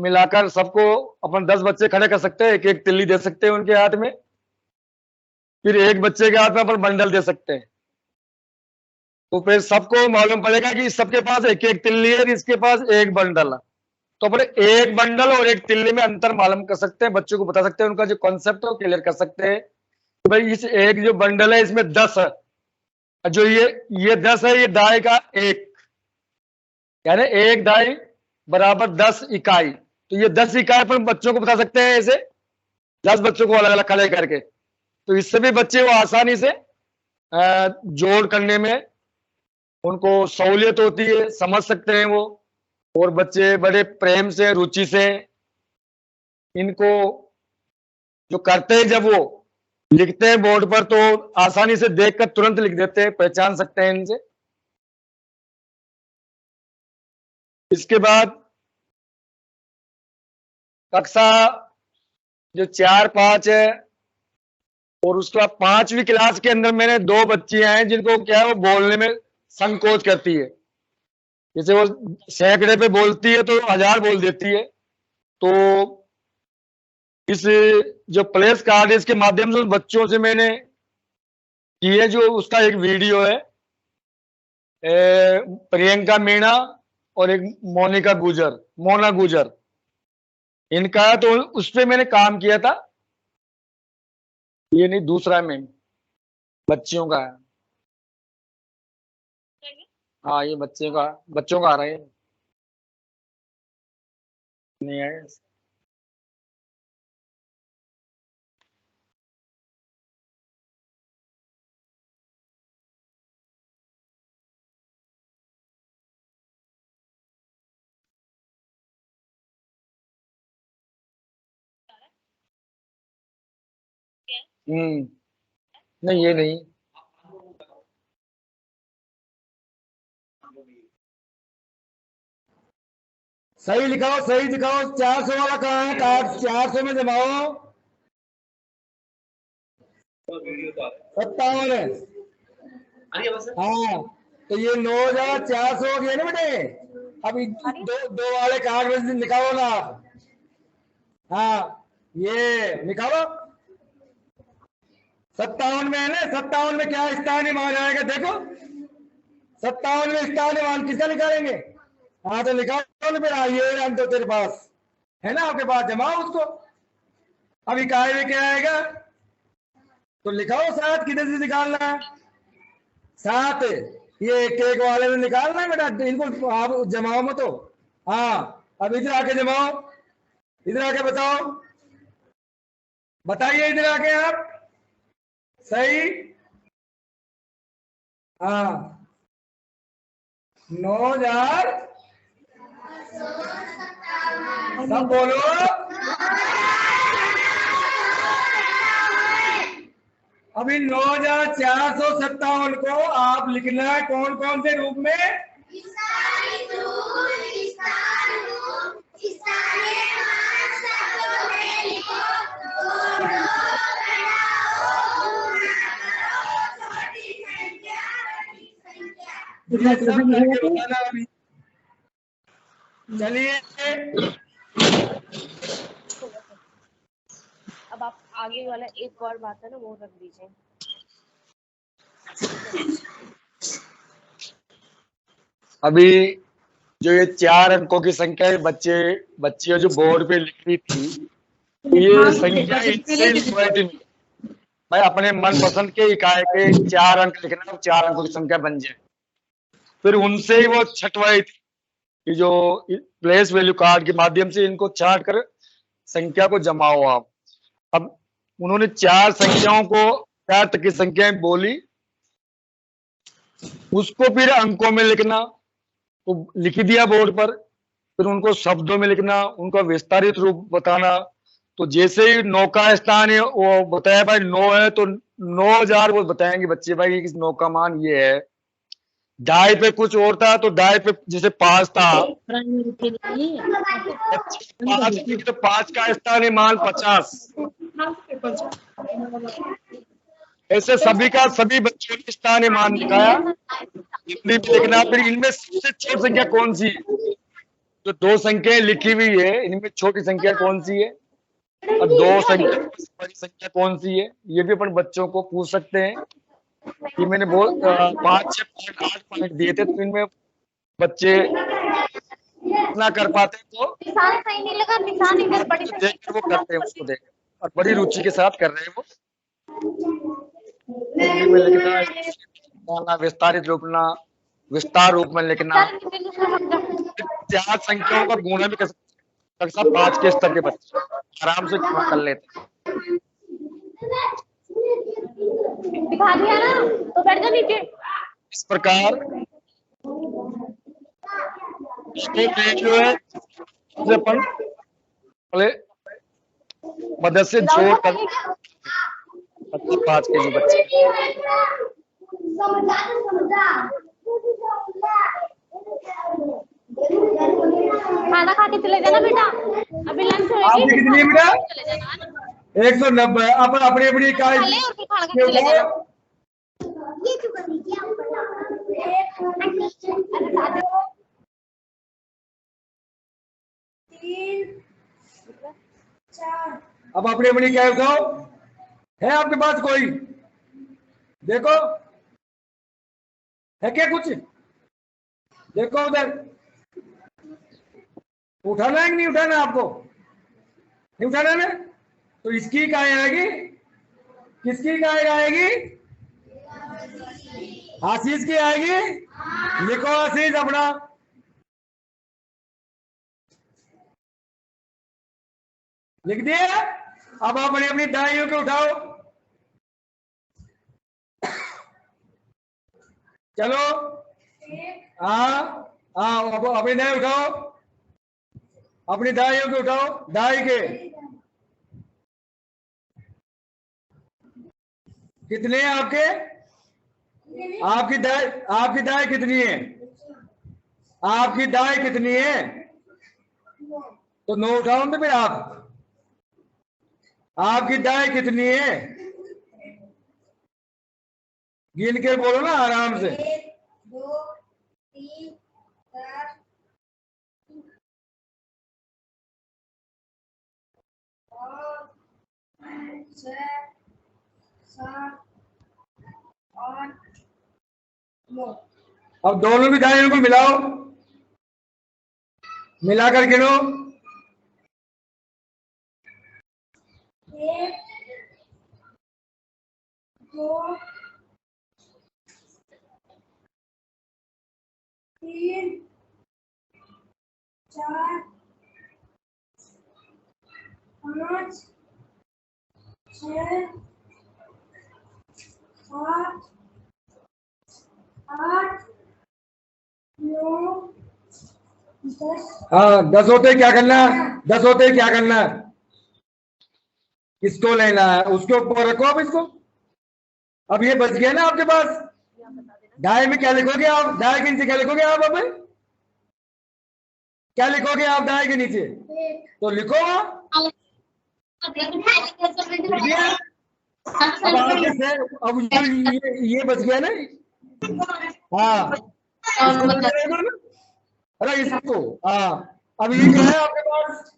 मिलाकर सबको अपन 10 बच्चे खड़े कर सकते हैं, एक एक तिल्ली दे सकते हैं उनके हाथ में। फिर एक बच्चे के हाथ में अपन बंडल दे सकते हैं। तो फिर सबको मालूम पड़ेगा कि सबके पास एक एक तिल्ली है, इसके पास एक बंडल है। तो अपने एक बंडल और एक तिल्ली में अंतर मालूम कर सकते हैं, बच्चों को बता सकते हैं, उनका जो कॉन्सेप्ट है वो क्लियर कर सकते हैं। तो भाई इस एक जो बंडल है इसमें 10 है, जो ये 10 है, ये दाएं का 1, यानी 1/2 बराबर 10 इकाई। तो ये 10 इकाई पर बच्चों को बता सकते हैं ऐसे, 10 बच्चों को अलग अलग खड़े करके। तो इससे भी बच्चे वो आसानी से जोड़ करने में उनको सहूलियत होती है, समझ सकते हैं वो, और बच्चे बड़े प्रेम से, रुचि से इनको जो करते हैं, जब वो लिखते हैं बोर्ड पर तो आसानी से देखकर तुरंत लिख देते हैं, पहचान सकते हैं इनसे। इसके बाद कक्षा जो 4-5 है, और उसके बाद 5वीं क्लास के अंदर मैंने 2 बच्चियां हैं जिनको क्या है वो बोलने में संकोच करती है। जैसे वो सैकड़े पे बोलती है तो 1000 बोल देती है। तो इस जो प्लेस कार्ड है इसके माध्यम से उन बच्चों से मैंने की है, जो उसका एक वीडियो है, प्रियंका मीणा और एक मोना गुजर इनका, तो उस पे मैंने काम किया था। ये नहीं, दूसरा में बच्चियों का है। हाँ, ये बच्चों का आ रहा है, नहीं है। नहीं, ये नहीं। सही लिखाओ, सही दिखाओ। 400 वाला कहाँ है? कार्ड 400 में जमाओ। 57 है। हाँ, तो ये 9400 हो गया ना बेटे। अभी दो वाले कार्ड में निकालो ना आप। हाँ, ये निकालो। 57 में है ना। 57 में क्या स्थानीय मान आएगा? देखो 57 में स्थानीय मान किसका निकालेंगे? हाँ, तो निकालो ना फिर। ये तो तेरे पास है ना, आपके पास, जमाओ उसको। अब इकाई में क्या आएगा तो लिखाओ 7। किधर से निकालना है? 7। ये एक वाले में निकालना है बेटा, इनको आप जमाओ मत हो। हाँ, अब इधर आके जमाओ, इधर आके बताओ, बताइए इधर आके आप। सही। हाँ, 9000 सब बोलो। अभी 9457 को आप लिखना है कौन कौन से रूप में? चलिए, अब आप आगे वाला एक और बात है ना वो रख दीजिए। अभी जो ये 4 अंकों की संख्या है, बच्चियां जो बोर्ड पे लिखी थी, तो ये संख्या भाई अपने मनपसंद के इकाई के 4 अंक लिखना, 4 अंकों की संख्या बन जाए। फिर उनसे ही वो छटवाई थी कि जो प्लेस वैल्यू कार्ड के माध्यम से इनको छाट कर संख्या को जमाओ आप। अब उन्होंने 4 संख्याओं को 4 तक की संख्याएं बोली, उसको फिर अंकों में लिखना, तो लिख दिया बोर्ड पर। फिर उनको शब्दों में लिखना, उनका विस्तारित रूप बताना। तो जैसे ही 9 का स्थान है वो बताया भाई 9 है, तो 9000 वो बताएंगे बच्चे भाई कि 9 का मान ये है। 2.5 पे कुछ और था, तो 2.5 पे जैसे 5 था, 5 का स्थानीय मान 50। ऐसे सभी बच्चों ने स्थानीय मान दिखाया, हिंदी में लिखना। फिर इनमें सबसे छोटी संख्या कौन सी है? जो 2 संख्याएं लिखी हुई है, इनमें छोटी संख्या कौन सी है और 2 संख्या बड़ी संख्या कौन सी है? ये भी अपन बच्चों को पूछ सकते हैं। कि मैंने 5, 6, 8 पॉइंट दिए थे, तो इनमें बच्चे इतना कर पाते तो निशान सही नहीं लगा, निशान इधर बड़ी देख वो करते हैं, उसको देख और बड़ी रुचि के साथ कर रहे हैं वो। हिंदी में लिखना, विस्तारित रूप में लिखना। 4 संख्याओं का गुणा भी कर सकते हैं। कक्षा 5 के स्तर के बच्चे आराम से कर लेते हैं। दिखा दिया ना, तो बैठ जा नीचे। इस प्रकार जो है अपन मदद से जोड़ कर 5 के जो बच्चे खाना खा के चले जाना बेटा, अभी लंच होएगी। कितनी है बेटा? चले जाना 190। अपन अपनी अपनी इकाई खा ले और फिर खाना खा के चले जाना। अब अपनी अपनी क्या उठाओ, है आपके पास कोई? देखो है क्या कुछ? देखो उधर, उठाना है कि नहीं उठाना? आपको नहीं उठाना ना, तो इसकी काय आएगी, किसकी काय आएगी? आशीष की आएगी। लिखो आशीष अपना। लिख दिया। अब अपनी अपनी दाइयों को उठाओ। चलो अब अपनी दाई उठाओ, अपनी दाइयों को उठाओ। दाई के कितने हैं आपके? आपकी दाई कितनी है? आपकी दाई कितनी है? तो 9 उठाओ तो फिर आपकी दाई कितनी है? गिन के बोलो ना आराम से। 1 2 3 4 5 6 7 8 9। अब दोनों की दाइयों को मिलाओ, मिलाकर गिनो। 1 2 3 4 5 6 7 8 9 10। हाँ 10 होते क्या करना है? 10 होते क्या करना है? किसको लेना है? उसके ऊपर रखो। अब इसको, अब ये बच गया ना आपके पास। दाएं में क्या लिखोगे आप? दाएं के नीचे क्या लिखोगे आप? अब क्या लिखोगे आप दाएं के नीचे? तो लिखो। अब ये बच गया ना। हाँ अरे इसको, हाँ अब ये क्या है आपके पास?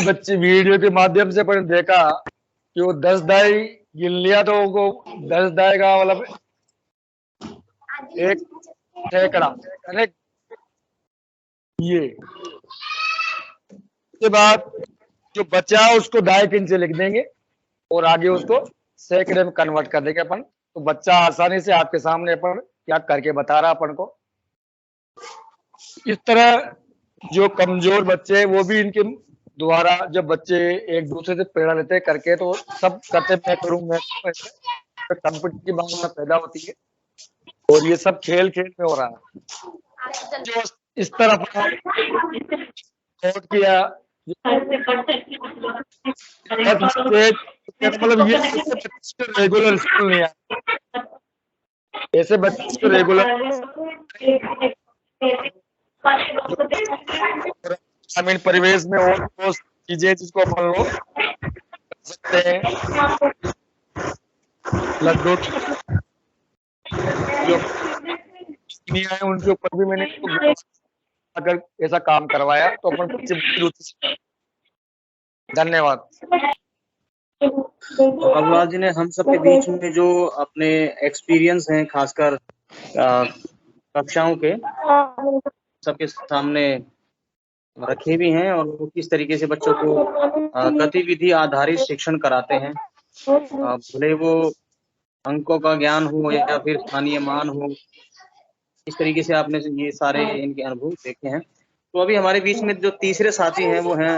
बच्चे वीडियो के माध्यम से अपन देखा कि वो 10 दाई गिन लिया, तो वो 10 दाई का मतलब 1 सैकड़ा। ये के बाद जो बचा उसको दाई के नीचे लिख देंगे और आगे उसको सैकड़े में कन्वर्ट कर देंगे अपन। तो बच्चा आसानी से आपके सामने अपन क्या करके बता रहा अपन को। इस तरह जो कमजोर बच्चे वो भी इनके द्वारा, जब बच्चे एक दूसरे से प्रेरणा लेते करके, तो सब करते मैं करूं मैं कंपटीशन की भावना पैदा होती है। और ये सब खेल खेल में हो रहा है। जो इस तरह किया मतलब ये रेगुलर स्कूल नहीं है, ऐसे बच्चे को रेगुलर ग्रामीण परिवेश में और तो चीजें जिसको अपन लोग सकते हैं। लड्डू जो है उनके ऊपर भी मैंने अगर ऐसा काम करवाया तो अपन बच्चे। धन्यवाद। अग्रवाल जी ने हम सबके बीच में जो अपने एक्सपीरियंस हैं, खासकर कक्षाओं के, सबके सामने रखे भी हैं और वो किस तरीके से बच्चों को गतिविधि आधारित शिक्षण कराते हैं। भले वो अंकों का ज्ञान हो या फिर स्थानीय मान हो इस तरीके से आपने ये सारे इनके अनुभव देखे हैं। तो अभी हमारे बीच में जो तीसरे साथी हैं वो हैं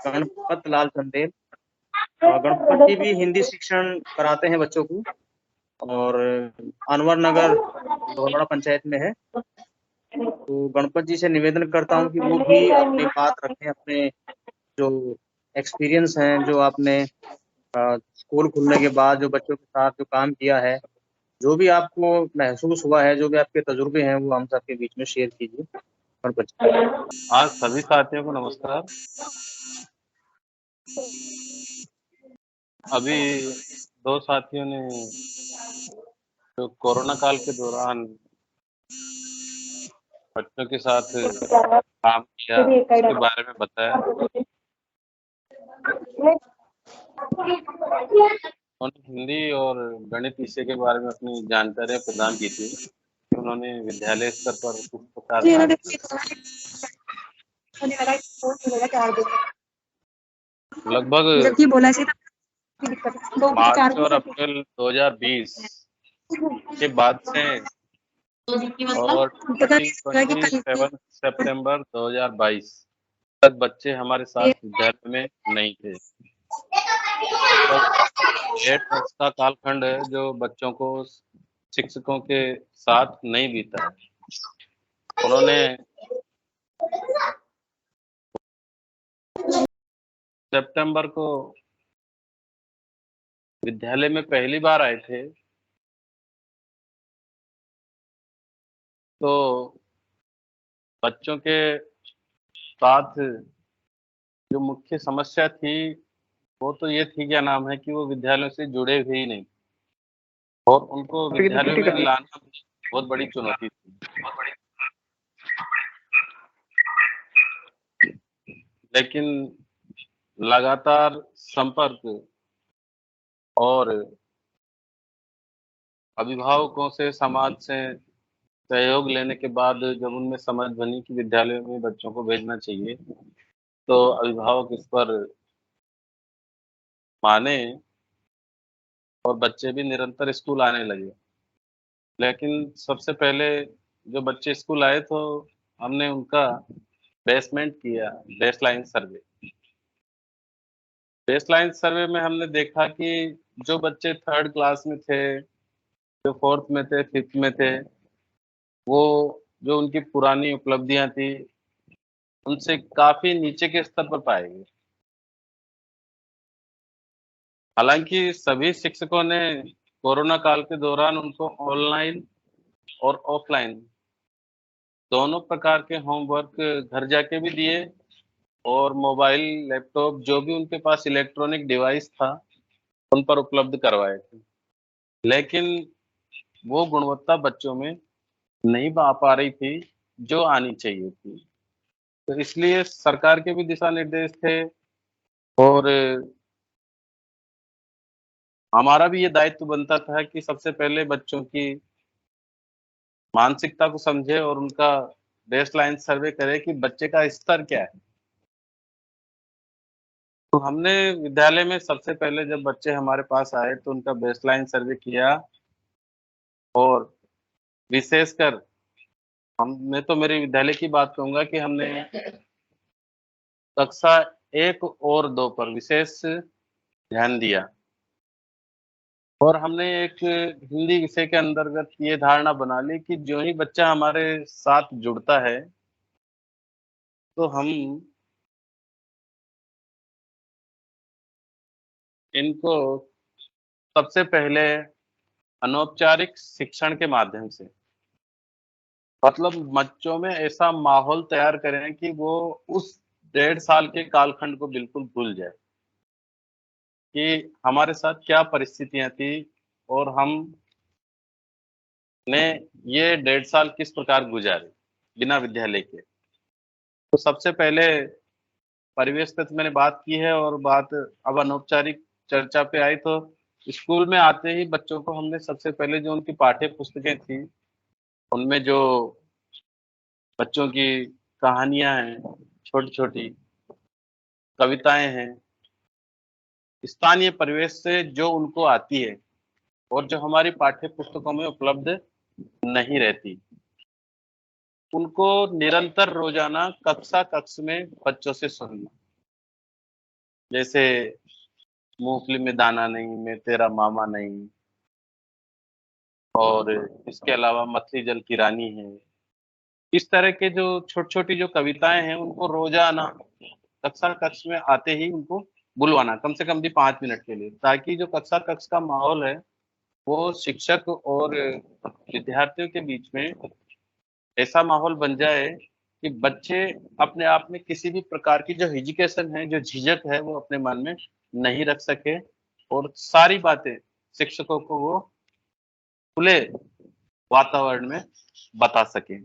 गणपत लाल चंदेल। गणपत जी भी हिंदी शिक्षण कराते हैं बच्चों को और अनवर नगर धौलवाड़ा पंचायत में है। तो गणपत जी से निवेदन करता हूँ कि वो भी अपनी बात रखें, अपने जो एक्सपीरियंस हैं, जो आपने स्कूल खुलने के बाद जो बच्चों के साथ जो काम किया है, जो भी आपको महसूस हुआ है, जो भी आपके तजुर्बे हैं, वो हम सबके बीच में शेयर कीजिए। गणपत जी। आज सभी साथियों को नमस्कार। अभी दो साथियों ने जो कोरोना काल के दौरान बच्चों के साथ काम किया उसके बारे में बताया। उन्होंने हिंदी और गणित विषय के बारे में अपनी जानकारियां प्रदान की थी। उन्होंने विद्यालय स्तर पर किस प्रकार लगभग मार्च और अप्रैल 2020 के बाद से और 27 सितंबर 2022 तक बच्चे हमारे साथ विद्यालय में नहीं थे। 8 वर्ष का कालखंड है जो बच्चों को शिक्षकों के साथ नहीं बीता है। उन्होंने सितंबर को विद्यालय में पहली बार आए थे, तो बच्चों के साथ जो मुख्य समस्या थी वो तो ये थी, क्या नाम है, कि वो विद्यालयों से जुड़े हुए ही नहीं और उनको विद्यालयों में लाना बहुत बड़ी चुनौती थी। लेकिन लगातार संपर्क और अभिभावकों से, समाज से सहयोग लेने के बाद जब उनमें समझ बनी कि विद्यालयों में बच्चों को भेजना चाहिए, तो अभिभावक इस पर माने और बच्चे भी निरंतर स्कूल आने लगे। लेकिन सबसे पहले जो बच्चे स्कूल आए तो हमने उनका बेसमेंट किया, बेसलाइन सर्वे। बेसलाइन सर्वे में हमने देखा कि जो बच्चे 3rd क्लास में थे, जो 4th में थे, 5th में थे, वो जो उनकी पुरानी उपलब्धियां थी उनसे काफी नीचे के स्तर पर पाए गए। हालांकि सभी शिक्षकों ने कोरोना काल के दौरान उनको ऑनलाइन और ऑफलाइन दोनों प्रकार के होमवर्क घर जाके भी दिए और मोबाइल, लैपटॉप, जो भी उनके पास इलेक्ट्रॉनिक डिवाइस था उन पर उपलब्ध करवाए थे। लेकिन वो गुणवत्ता बच्चों में नहीं आ पा रही थी जो आनी चाहिए थी। तो इसलिए सरकार के भी दिशा निर्देश थे और हमारा भी ये दायित्व बनता था कि सबसे पहले बच्चों की मानसिकता को समझे और उनका बेसलाइन सर्वे करे कि बच्चे का स्तर क्या है। तो हमने विद्यालय में सबसे पहले जब बच्चे हमारे पास आए तो उनका बेसलाइन सर्वे किया और विशेषकर मैं तो मेरे विद्यालय की बात कहूंगा कि हमने कक्षा 1 और 2 पर विशेष ध्यान दिया और हमने एक हिंदी विषय के अंतर्गत ये धारणा बना ली कि जो ही बच्चा हमारे साथ जुड़ता है तो हम इनको सबसे पहले अनौपचारिक शिक्षण के माध्यम से, मतलब बच्चों में ऐसा माहौल तैयार करें कि वो उस 1.5 साल के कालखंड को बिल्कुल भूल जाए कि हमारे साथ क्या परिस्थितियां थी और हम ने ये 1.5 साल किस प्रकार गुजारे बिना विद्यालय के। तो सबसे पहले परिवेश पे तो मैंने बात की है और बात अब अनौपचारिक चर्चा पे आई तो स्कूल में आते ही बच्चों को हमने सबसे पहले जो उनकी पाठ्य पुस्तकें थी उनमें जो बच्चों की कहानियां हैं, छोटी छोटी कविताएं हैं, स्थानीय परिवेश से जो उनको आती है और जो हमारी पाठ्य पुस्तकों में उपलब्ध नहीं रहती। उनको निरंतर रोजाना कक्ष में बच्चों से सुनना, जैसे मूंगफली में दाना नहीं, मैं तेरा मामा नहीं, और इसके अलावा मछली जल की रानी है। इस तरह के जो छोटी छोटी जो कविताएं हैं उनको रोजाना कक्ष में आते ही उनको बुलवाना, कम से कम भी 5 मिनट के लिए, ताकि जो कक्ष का माहौल है वो शिक्षक और विद्यार्थियों के बीच में ऐसा माहौल बन जाए कि बच्चे अपने आप में किसी भी प्रकार की जो हिजिकेशन है, जो झिझक है, वो अपने मन में नहीं रख सके और सारी बातें शिक्षकों को वो खुले वातावरण में बता सके।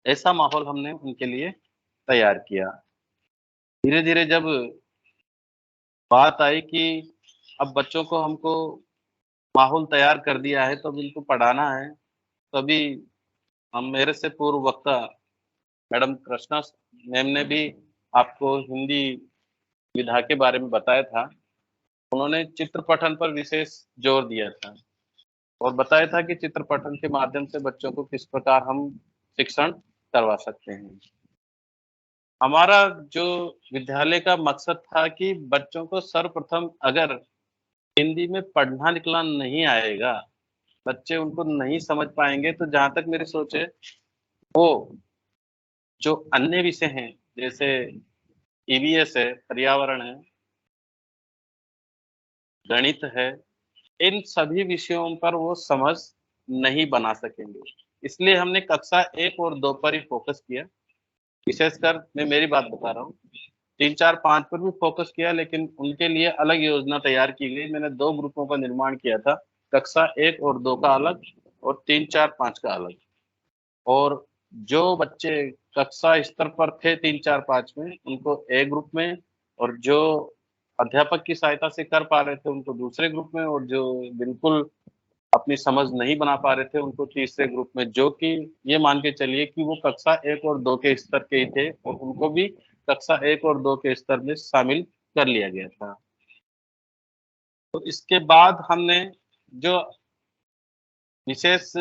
ऐसा माहौल हमने उनके लिए तैयार किया। धीरे धीरे जब बात आई कि अब बच्चों को हमको माहौल तैयार कर दिया है तो अब इनको पढ़ाना है, तभी हम मेरे से पूर्व वक्ता मैडम कृष्णा मैम ने भी आपको हिंदी विधा के बारे में बताया था। उन्होंने चित्र पठन पर विशेष जोर दिया था और बताया था कि चित्र पठन के माध्यम से बच्चों को किस प्रकार हम शिक्षण करवा सकते हैं। हमारा जो विद्यालय का मकसद था कि बच्चों को सर्वप्रथम अगर हिंदी में पढ़ना लिखना नहीं आएगा, बच्चे उनको नहीं समझ पाएंगे, तो जहां तक मेरी सोच है वो जो अन्य विषय हैं जैसे ईवीएस है, पर्यावरण है, गणित है, इन सभी विषयों पर वो समझ नहीं बना सकेंगे। इसलिए हमने कक्षा 1 और 2 पर ही फोकस किया। विशेषकर मैं मेरी बात बता रहा हूँ, 3, 4, 5 पर भी फोकस किया, लेकिन उनके लिए अलग योजना तैयार की गई। मैंने 2 ग्रुपों का निर्माण किया था, कक्षा 1 और 2 का अलग और 3, 4, 5 का अलग। और जो बच्चे कक्षा स्तर पर थे 3, 4, 5 में, उनको ए ग्रुप में, और जो अध्यापक की सहायता से कर पा रहे थे उनको दूसरे ग्रुप में, और जो बिल्कुल अपनी समझ नहीं बना पा रहे थे उनको तीसरे ग्रुप में, जो कि ये मान के चलिए कि वो कक्षा 1 और 2 के स्तर के ही थे, और उनको भी कक्षा 1 और 2 के स्तर में शामिल कर लिया गया था। तो इसके बाद हमने जो विशेष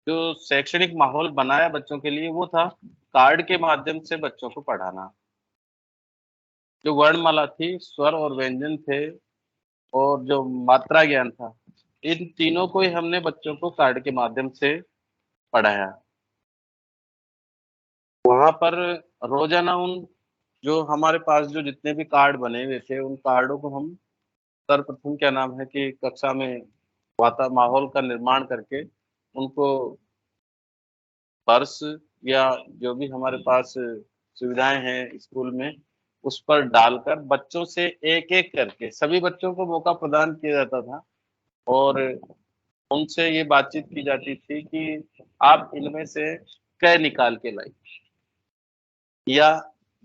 जो शैक्षणिक माहौल बनाया बच्चों के लिए, वो था कार्ड के माध्यम से बच्चों को पढ़ाना। जो वर्णमाला थी, स्वर और व्यंजन थे, और जो मात्रा ज्ञान था, इन तीनों को ही हमने बच्चों को कार्ड के माध्यम से पढ़ाया। वहां पर रोजाना उन जो हमारे पास जो जितने भी कार्ड बने हुए थे, उन कार्डों को हम सर्वप्रथम क्या नाम है कि कक्षा में माहौल का निर्माण करके उनको पर्स या जो भी हमारे पास सुविधाएं हैं स्कूल में, उस पर डालकर बच्चों से एक एक करके सभी बच्चों को मौका प्रदान किया जाता था, और उनसे ये बातचीत की जाती थी कि आप इनमें से क निकाल के लाइए या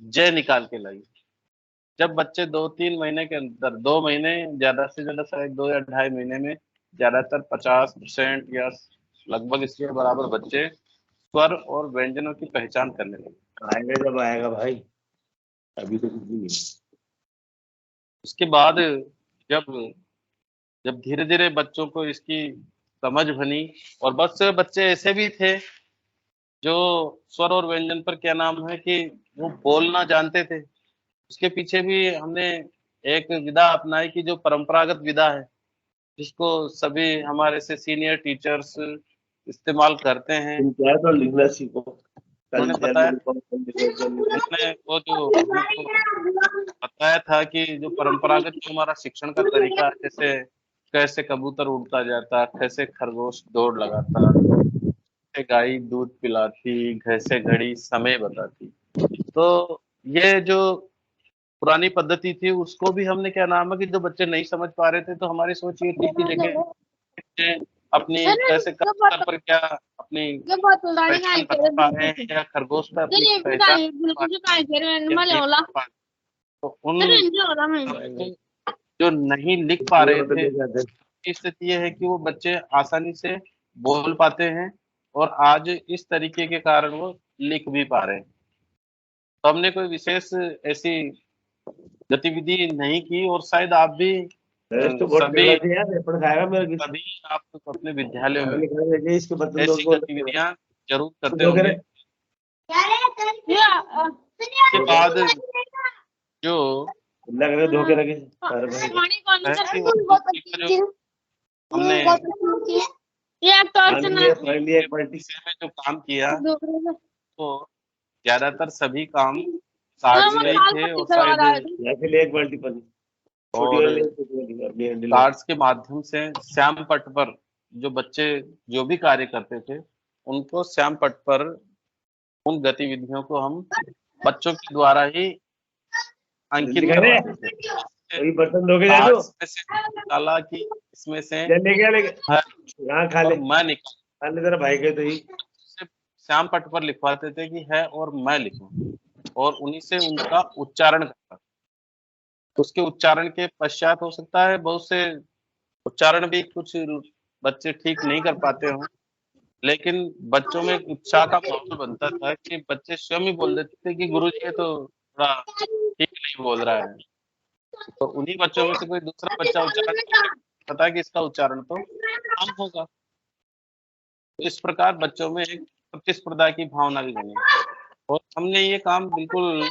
जय निकाल के लाइए। जब बच्चे 2-3 महीने के अंदर, 2 महीने ज्यादा से ज्यादा, शायद 2 या 2.5 महीने में ज्यादातर 50% या लगभग इसके बराबर बच्चे स्वर और व्यंजनों की पहचान करने लगे। आएगा जब आएगा भाई, अभी तो कुछ भी नहीं। उसके बाद जब धीरे धीरे बच्चों को इसकी समझ बनी, और बहुत से बच्चे ऐसे भी थे जो स्वर और व्यंजन पर क्या नाम है कि वो बोलना जानते थे। उसके पीछे भी हमने एक विधा अपनाई कि जो परंपरागत विधा है, जिसको सभी हमारे से सीनियर टीचर्स इस्तेमाल करते हैं। क्या तो लिखना सीखो। उन्होंने बताया, उन्होंने वो जो हमको बताया था कि जो परंपरागत जो हमारा शिक्षण का तरीका है, जैसे कैसे कबूतर उड़ता जाता, कैसे खरगोश दौड़ लगाता, कैसे गाय दूध पिलाती, कैसे घड़ी समय बताती। तो ये जो पुरानी पद्धति थी उसको भी हमने क्या नाम है कि जो बच्चे नहीं समझ पा रहे थे, तो हमारी सोच ये थी कि देखें अपनी कैसे कबूतर पर क्या अपनी पहचान बता पा रहे हैं, या खरगोश पर अपनी पहचान। तो उन जो नहीं लिख पा रहे थे, स्थिति ये है कि वो बच्चे आसानी से बोल पाते हैं, और आज इस तरीके के कारण वो लिख भी पा रहे हैं। तो हमने कोई विशेष ऐसी गतिविधि नहीं की, और शायद आप भी नरेश तो बहुत सभी टेढ़ा है यार, रेपड़ खाएगा मेरा किसी। सभी आप अपने विद्यालयों में इसके बदले ऐसी लोग गतिविधियां जरूर करते दो होंगे। के बाद जो लग रहे धोखे रखे अरे भाई पहली और दूसरी का जो हमने फाइनली एक पार्टी विषय में जो काम किया तो ज्यादातर सभी काम कार्ड्स में ही थे और शायद या फिर एक बाल्टी पानी छोटी और वाली छोटी वाली अपनी हैंडल कार्ड्स के माध्यम से श्याम पट पर जो बच्चे जो भी कार्य करते थे उनको श्याम पट पर उन गतिविधियों को हम बच्चों के द्वारा ही अंकित करवाते थे। वही बर्तन धोके जा दो कार्ड्स में से निकाला कि इसमें से लेके है यहाँ खा ले और मैं निकाल खा ले तेरा भाई के तो ही श्याम पट पर लिखवाते थे कि है और मैं लिखूं और उन्हीं से उनका उच्चारण करता। तो उसके उच्चारण के पश्चात हो सकता है बहुत से उच्चारण भी कुछ बच्चे ठीक नहीं कर पाते हों, लेकिन बच्चों में एक उत्साह का माहौल बनता था कि बच्चे स्वयं ही बोल देते थे कि गुरुजी ये तो थोड़ा ठीक नहीं बोल रहा है। तो उन्हीं बच्चों में से कोई दूसरा बच्चा उच्चारण पता है कि इसका उच्चारण तो आम होगा। तो इस प्रकार बच्चों में एक प्रतिस्पर्धा की भावना भी बनी और हमने ये काम बिल्कुल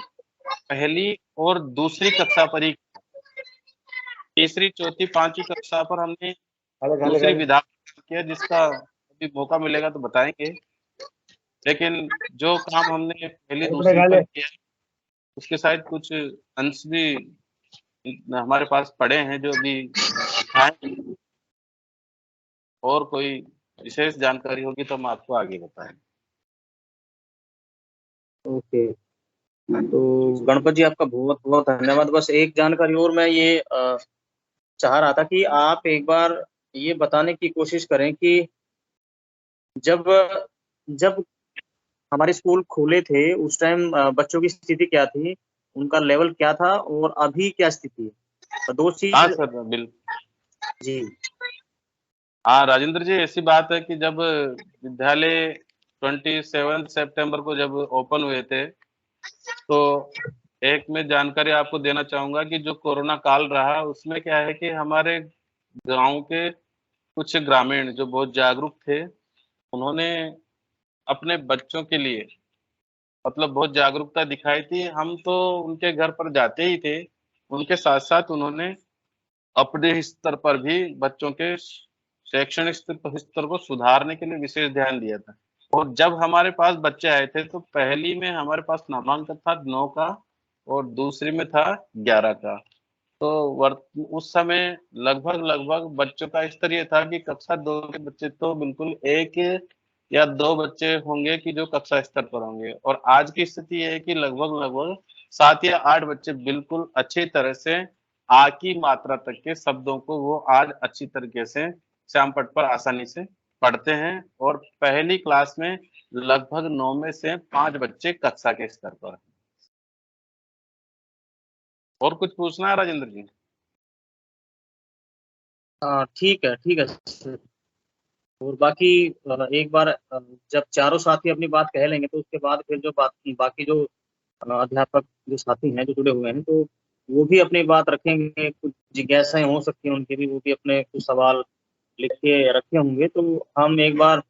पहली और दूसरी कक्षा पर ही, तीसरी चौथी पांचवी कक्षा पर हमने दूसरी विधा किया, जिसका अभी मौका मिलेगा तो बताएंगे। लेकिन जो काम हमने पहली दूसरी पर किया उसके शायद कुछ अंश भी हमारे पास पड़े हैं जो अभी दिखाएंगे और कोई विशेष जानकारी होगी तो हम आपको आगे बताएंगे। ओके, तो गणपत जी आपका बहुत बहुत धन्यवाद। बस एक जानकारी और मैं ये चाह रहा था कि आप एक बार ये बताने की कोशिश करें कि जब जब हमारे स्कूल खुले थे उस टाइम बच्चों की स्थिति क्या थी, उनका लेवल क्या था और अभी क्या स्थिति है, दो चीज। हाँ सर बिल्कुल जी। हाँ राजेंद्र जी, ऐसी बात है कि जब विद्यालय 27 सितंबर को जब ओपन हुए थे तो एक मैं जानकारी आपको देना चाहूंगा कि जो कोरोना काल रहा उसमें क्या है कि हमारे गांव के कुछ ग्रामीण जो बहुत जागरूक थे उन्होंने अपने बच्चों के लिए मतलब बहुत जागरूकता दिखाई थी। हम तो उनके घर पर जाते ही थे, उनके साथ साथ उन्होंने अपने स्तर पर भी बच्चों के शैक्षणिक स्तर को सुधारने के लिए विशेष ध्यान दिया था। और जब हमारे पास बच्चे आए थे तो पहली में हमारे पास नामांकन था 9 का और दूसरी में था 11 का। तो उस समय लगभग बच्चों का स्तर ये था कि कक्षा 2 के बच्चे तो बिल्कुल 1 या 2 बच्चे होंगे कि जो कक्षा स्तर पर होंगे और आज की स्थिति ये है कि लगभग 7 या 8 बच्चे बिल्कुल अच्छी तरह से आ की मात्रा तक के शब्दों को वो आज अच्छी तरीके से श्याम पट पर आसानी से पढ़ते हैं और पहली क्लास में लगभग 9 में से 5 बच्चे कक्षा के स्तर पर। और कुछ पूछना है राजेंद्र जी? ठीक है सर। और बाकी एक बार जब चारों साथी अपनी बात कह लेंगे तो उसके बाद फिर जो बाकी जो अध्यापक जो साथी हैं जो जुड़े हुए हैं तो वो भी अपनी बात रखेंगे। कुछ जिज्ञासाएं हो सकती हैं उनके भी, वो भी अपने कुछ सवाल लिख के रखे होंगे। तो हम एक बार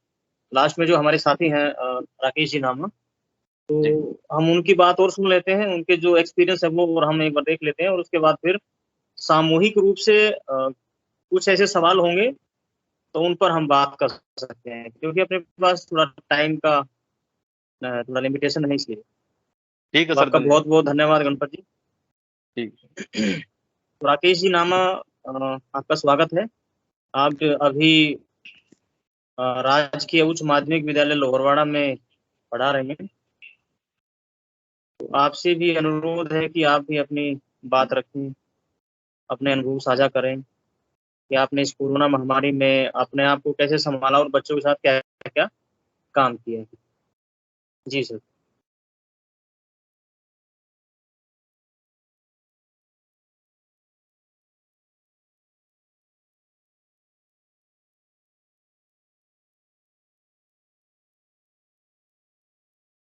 लास्ट में जो हमारे साथी हैं राकेश जी नाम, तो हम उनकी बात और सुन लेते हैं, उनके जो एक्सपीरियंस है वो और हम एक बार देख लेते हैं और उसके बाद फिर सामूहिक रूप से कुछ ऐसे सवाल होंगे तो उन पर हम बात कर सकते हैं, क्योंकि अपने पास थोड़ा टाइम का थोड़ा लिमिटेशन है इसलिए। ठीक है तो सर, आपका बहुत बहुत धन्यवाद गणपत जी। ठीक। तो राकेश जी नामा, आपका स्वागत है। आप अभी राजकीय उच्च माध्यमिक विद्यालय लोहरवाड़ा में पढ़ा रहे हैं। तो आपसे भी अनुरोध है कि आप भी अपनी बात रखें, अपने अनुभव साझा करें कि आपने इस कोरोना महामारी में अपने आप को कैसे संभाला और बच्चों के साथ क्या क्या काम किया। जी सर।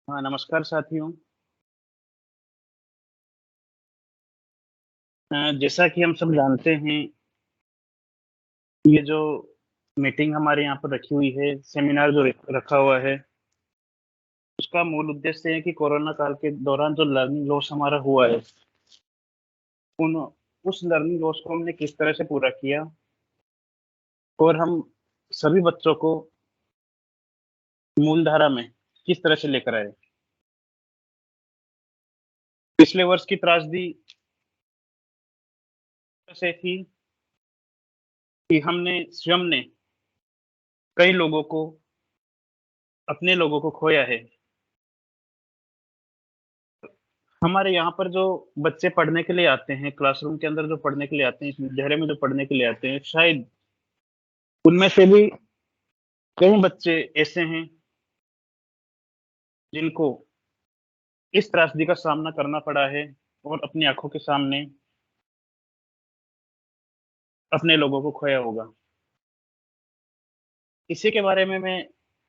हाँ नमस्कार साथियों। जैसा कि हम सब जानते हैं ये जो मीटिंग हमारे यहाँ पर रखी हुई है, सेमिनार जो रखा हुआ है, उसका मूल उद्देश्य है कि कोरोना काल के दौरान जो लर्निंग लॉस हमारा हुआ है, उस लर्निंग लॉस को हमने किस तरह से पूरा किया और हम सभी बच्चों को मूलधारा में किस तरह से लेकर आए। पिछले वर्ष की त्रासदी से थी कि स्वयं ने कई लोगों को, अपने लोगों को खोया है। हमारे यहाँ पर जो बच्चे पढ़ने के लिए आते हैं, क्लासरूम के अंदर जो पढ़ने के लिए आते हैं, इस विद्यालय में जो पढ़ने के लिए आते हैं, शायद उनमें से भी कई बच्चे ऐसे हैं जिनको इस त्रासदी का सामना करना पड़ा है और अपनी आंखों के सामने अपने लोगों को खोया होगा। इसी के बारे में मैं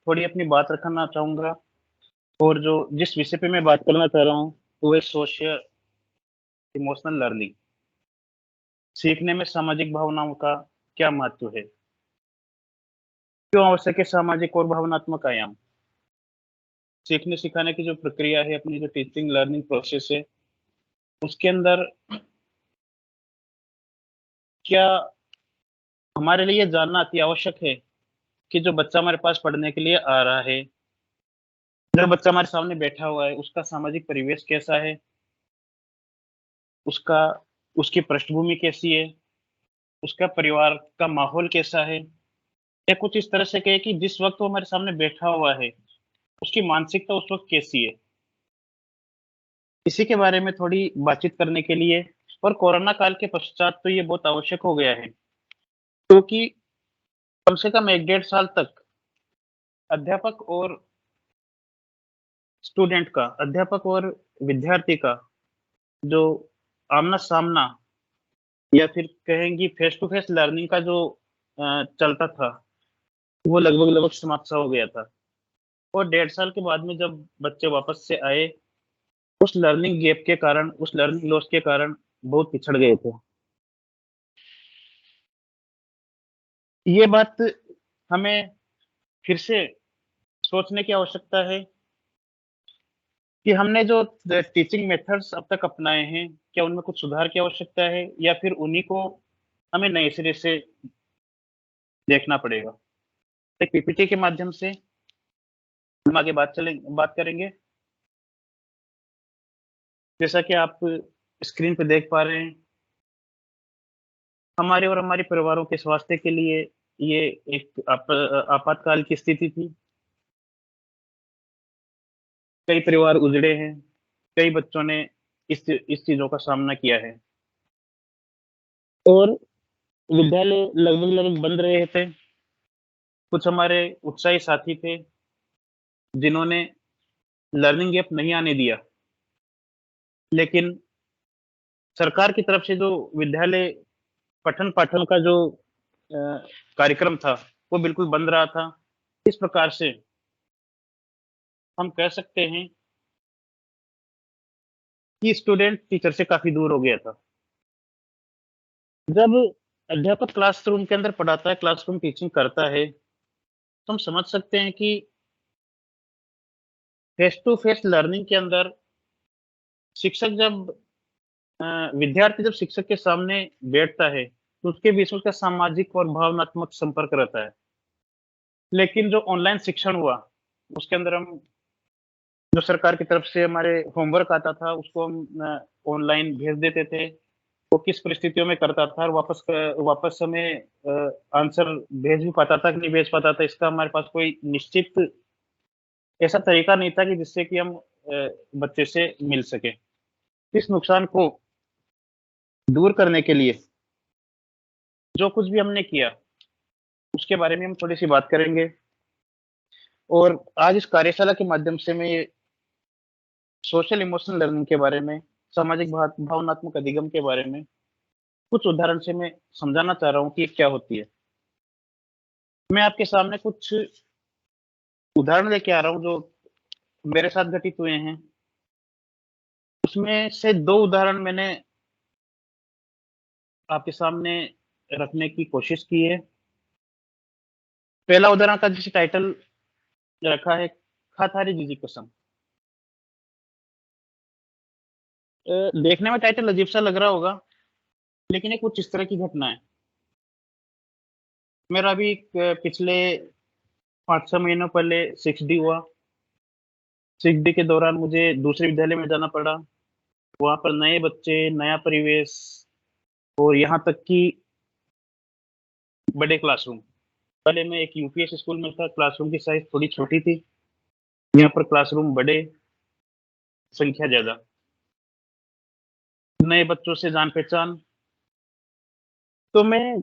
थोड़ी अपनी बात रखना चाहूँगा और जिस विषय पे मैं बात करना चाह रहा हूँ वो है सोशल इमोशनल लर्निंग। सीखने में सामाजिक भावनाओं का क्या महत्व है, क्यों आवश्यक है सामाजिक और भावनात्मक आयाम। सीखने सिखाने की जो प्रक्रिया है, अपनी जो टीचिंग लर्निंग प्रोसेस है, उसके अंदर क्या हमारे लिए जानना अति आवश्यक है कि जो बच्चा हमारे पास पढ़ने के लिए आ रहा है, जो बच्चा हमारे सामने बैठा हुआ है, उसका सामाजिक परिवेश कैसा है, उसकी पृष्ठभूमि कैसी है, उसका परिवार का माहौल कैसा है, या कुछ इस तरह से कहे कि जिस वक्त वो हमारे सामने बैठा हुआ है उसकी मानसिकता उस वक्त कैसी है। इसी के बारे में थोड़ी बातचीत करने के लिए, और कोरोना काल के पश्चात तो ये बहुत आवश्यक हो गया है, क्योंकि कम से कम 1-1.5 साल तक अध्यापक और विद्यार्थी का जो आमना सामना या फिर कहेंगे फेस टू फेस लर्निंग का जो चलता था, वो लगभग समाप्त सा हो गया था। और 1.5 साल के बाद में जब बच्चे वापस से आए, उस लर्निंग गैप के कारण, उस लर्निंग लॉस के कारण बहुत पिछड़ गए थे। ये बात हमें फिर से सोचने की आवश्यकता है कि हमने जो टीचिंग मेथड्स अब तक अपनाए हैं, क्या उनमें कुछ सुधार की आवश्यकता है या फिर उन्हीं को हमें नए सिरे से देखना पड़ेगा। एक पीपीटी के माध्यम से हम आगे बात करेंगे। जैसा कि आप स्क्रीन पे देख पा रहे हैं, हमारे और हमारे परिवारों के स्वास्थ्य के लिए ये एक आपातकाल की स्थिति थी। कई परिवार उजड़े हैं, कई बच्चों ने इस चीजों का सामना किया है और विद्यालय लगभग बंद रहे थे। कुछ हमारे उत्साही साथी थे जिन्होंने लर्निंग गैप नहीं आने दिया, लेकिन सरकार की तरफ से जो विद्यालय पठन पाठन का जो कार्यक्रम था वो बिल्कुल बंद रहा था। इस प्रकार से हम कह सकते हैं कि स्टूडेंट टीचर से काफी दूर हो गया था। जब अध्यापक क्लासरूम के अंदर पढ़ाता है, क्लासरूम टीचिंग करता है, तो हम समझ सकते हैं कि फेस टू फेस लर्निंग के अंदर शिक्षक जब विद्यार्थी जब शिक्षक के सामने बैठता है तो उसके बीच में उसका सामाजिक और भावनात्मक संपर्क रहता है। लेकिन जो ऑनलाइन शिक्षण हुआ उसके अंदर हम जो सरकार की तरफ से हमारे होमवर्क आता था उसको हम ऑनलाइन भेज देते थे। वो किस परिस्थितियों में करता था और वापस हमें आंसर भेज भी पाता था कि नहीं भेज पाता था, इसका हमारे पास कोई निश्चित ऐसा तरीका नहीं था कि जिससे कि हम बच्चे से मिल सके। इस नुकसान को दूर करने के लिए जो कुछ भी हमने किया उसके बारे में हम थोड़ी सी बात करेंगे। और आज इस कार्यशाला के माध्यम से मैं ये सोशल इमोशनल लर्निंग के बारे में, सामाजिक भावनात्मक अधिगम के बारे में कुछ उदाहरण से मैं समझाना चाह रहा हूँ कि क्या होती है। मैं आपके सामने कुछ उदाहरण लेके आ रहा हूँ जो मेरे साथ घटित हुए हैं। उसमें से 2 उदाहरण मैंने आपके सामने रखने की कोशिश की है पहला उदाहरण का जिसे टाइटल रखा है खातारी जीजी कसम। देखने में टाइटल अजीब सा लग रहा होगा, लेकिन ये कुछ इस तरह की घटना है। मेरा अभी पिछले 5-6 महीनों पहले 6D हुआ। 6D के दौरान मुझे दूसरे विद्यालय में जाना पड़ा। वहाँ पर नए बच्चे, नया परिवेश और यहाँ तक कि बड़े क्लासरूम। पहले मैं एक यूपीएस स्कूल में था, क्लासरूम की साइज थोड़ी छोटी थी। यहाँ पर क्लासरूम बड़े, संख्या ज्यादा, नए बच्चों से जान पहचान। तो मैं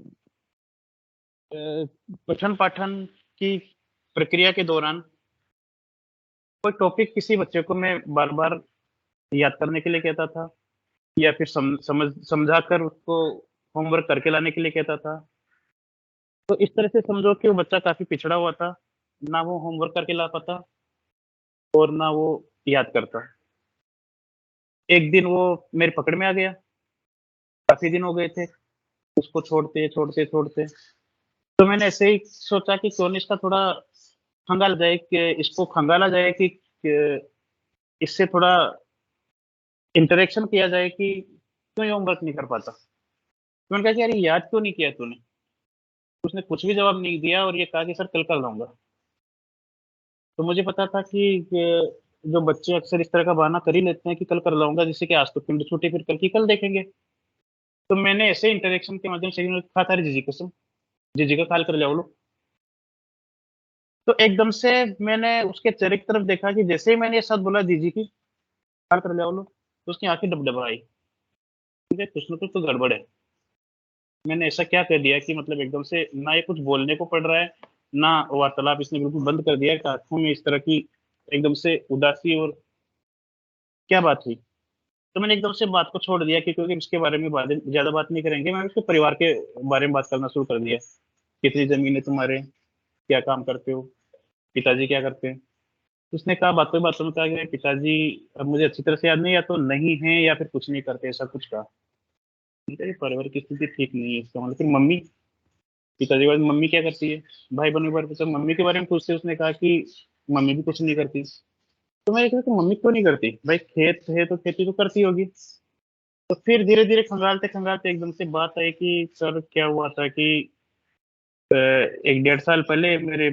पठन पाठन की प्रक्रिया के दौरान कोई टॉपिक किसी बच्चे को मैं बार बार याद करने के लिए कहता था, या फिर समझाकर उसको होमवर्क करके लाने के लिए कहता था। तो इस तरह से समझो कि वो बच्चा काफी पिछड़ा हुआ था, ना वो होमवर्क करके ला पाता और ना वो याद करता। एक दिन वो मेरे पकड़ में आ गया। काफी दिन हो गए थे उसको छोड़ते छोड़ते छोड़ते। तो मैंने ऐसे ही सोचा कि क्यों नहीं इसका थोड़ा खंगाला जाए, कि इसको खंगाला जाए कि इससे थोड़ा इंटरेक्शन किया जाए कि क्यों ये होमवर्क नहीं कर पाता। तो मैंने कहा कि यार ये याद क्यों नहीं किया तूने? उसने कुछ भी जवाब नहीं दिया और ये कहा कि सर कल कर लाऊंगा। तो मुझे पता था कि जो बच्चे अक्सर इस तरह का बहाना कर ही लेते हैं कि कल कर लाऊंगा, जिससे कि आज तो पिंड छूटी, फिर कल की कल देखेंगे। तो मैंने ऐसे इंटरेक्शन के माध्यम से खा था जीजी कसम, जीजी का खाल कर जाओ लो। तो एकदम से मैंने उसके चेहरे की तरफ देखा कि जैसे ही मैंने ये शब्द बोला जीजी की खाल कर जाओ लो, तो उसकी आंखें डबडबाई। ठीक है, कुछ ना कुछ तो गड़बड़ है। मैंने ऐसा क्या कर दिया कि मतलब एकदम से ना ये कुछ बोलने को पड़ रहा है, ना वार्तालाप इसने बिल्कुल बंद कर दिया है, कि आंखों में इस तरह की एकदम से उदासी। और क्या बात हुई? तो मैंने एकदम से बात को छोड़ दिया कि क्योंकि इसके बारे में ज्यादा बात नहीं करेंगे। मैंने उसके परिवार के बारे में बात करना शुरू कर दिया। कितनी जमीन है तुम्हारे, क्या काम करते हो, पिताजी क्या करते हैं? उसने कहा बातों बातों में कहा कि पिताजी अब मुझे अच्छी तरह से याद नहीं, या तो नहीं है या फिर कुछ नहीं करते, ऐसा कुछ कहा। परिवार की स्थिति ठीक नहीं है इसका मतलब। फिर मम्मी, पिताजी के बाद मम्मी क्या करती है? भाई बहनों के बारे में मम्मी के बारे में पूछते, उसने कहा कि मम्मी भी कुछ नहीं करती। तो मैंने कहा कि मम्मी क्यों नहीं करती? भाई खेत है तो खेती तो करती होगी। तो फिर धीरे धीरे खंगालते खंगालते एकदम से बात आई कि सर क्या हुआ था कि 1-1.5 साल पहले मेरे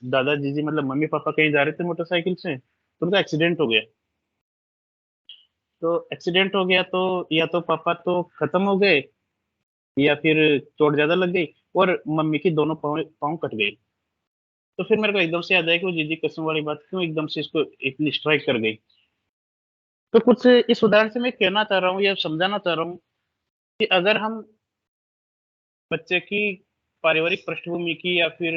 दादाजी जी मतलब मम्मी पापा कहीं जा रहे थे मोटरसाइकिल से, तो उनका एक्सीडेंट हो गया। तो एक्सीडेंट हो गया तो या तो पापा तो खत्म हो गए, या फिर चोट ज्यादा लग गई और मम्मी की दोनों पाँव पाँव कट गई। तो फिर मेरे को एकदम से याद आया कि वो जीजी कसम वाली बात क्यों एकदम से इसको इतनी स्ट्राइक कर गई। तो कुछ इस उदाहरण से मैं कहना चाह रहा हूँ या समझाना चाह रहा हूँ कि अगर हम बच्चे की पारिवारिक पृष्ठभूमि की या फिर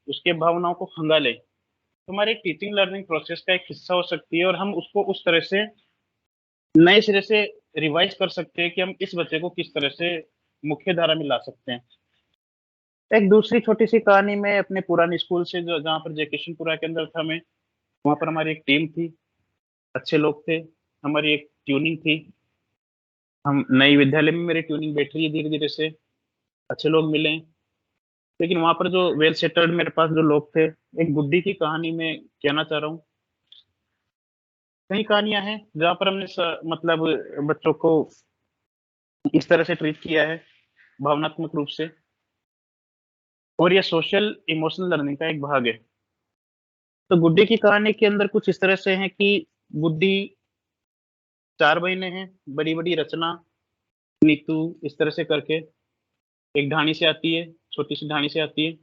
उसके भावनाओं को खंगाले, तो हमारी टीचिंग लर्निंग प्रोसेस का एक हिस्सा हो सकती है और हम उसको उस तरह से नए सिरे से रिवाइज कर सकते हैं कि हम इस बच्चे को किस तरह से मुख्य धारा में ला सकते हैं। एक दूसरी छोटी सी कहानी में अपने पुराने स्कूल से, जो जहाँ पर जय किशनपुरा के अंदर था मैं, वहाँ पर हमारी एक टीम थी, अच्छे लोग थे, हमारी एक ट्यूनिंग थी। हम नई विद्यालय में मेरी ट्यूनिंग बैठ रही है धीरे धीरे से, अच्छे लोग मिले। लेकिन वहाँ पर जो वेल सेटल्ड मेरे पास जो लोग थे, एक गुड्डी की कहानी में कहना चाह रहा हूँ। कई कहानियां हैं जहाँ पर हमने मतलब बच्चों को इस तरह से ट्रीट किया है भावनात्मक रूप से, और यह सोशल इमोशनल लर्निंग का एक भाग है। तो गुड्डी की कहानी के अंदर कुछ इस तरह से है कि गुड्डी 4 बहनें हैं, बड़ी बड़ी रचना, नीतू, इस तरह से करके एक ढाणी से आती है, छोटी सी ढाणी से आती है,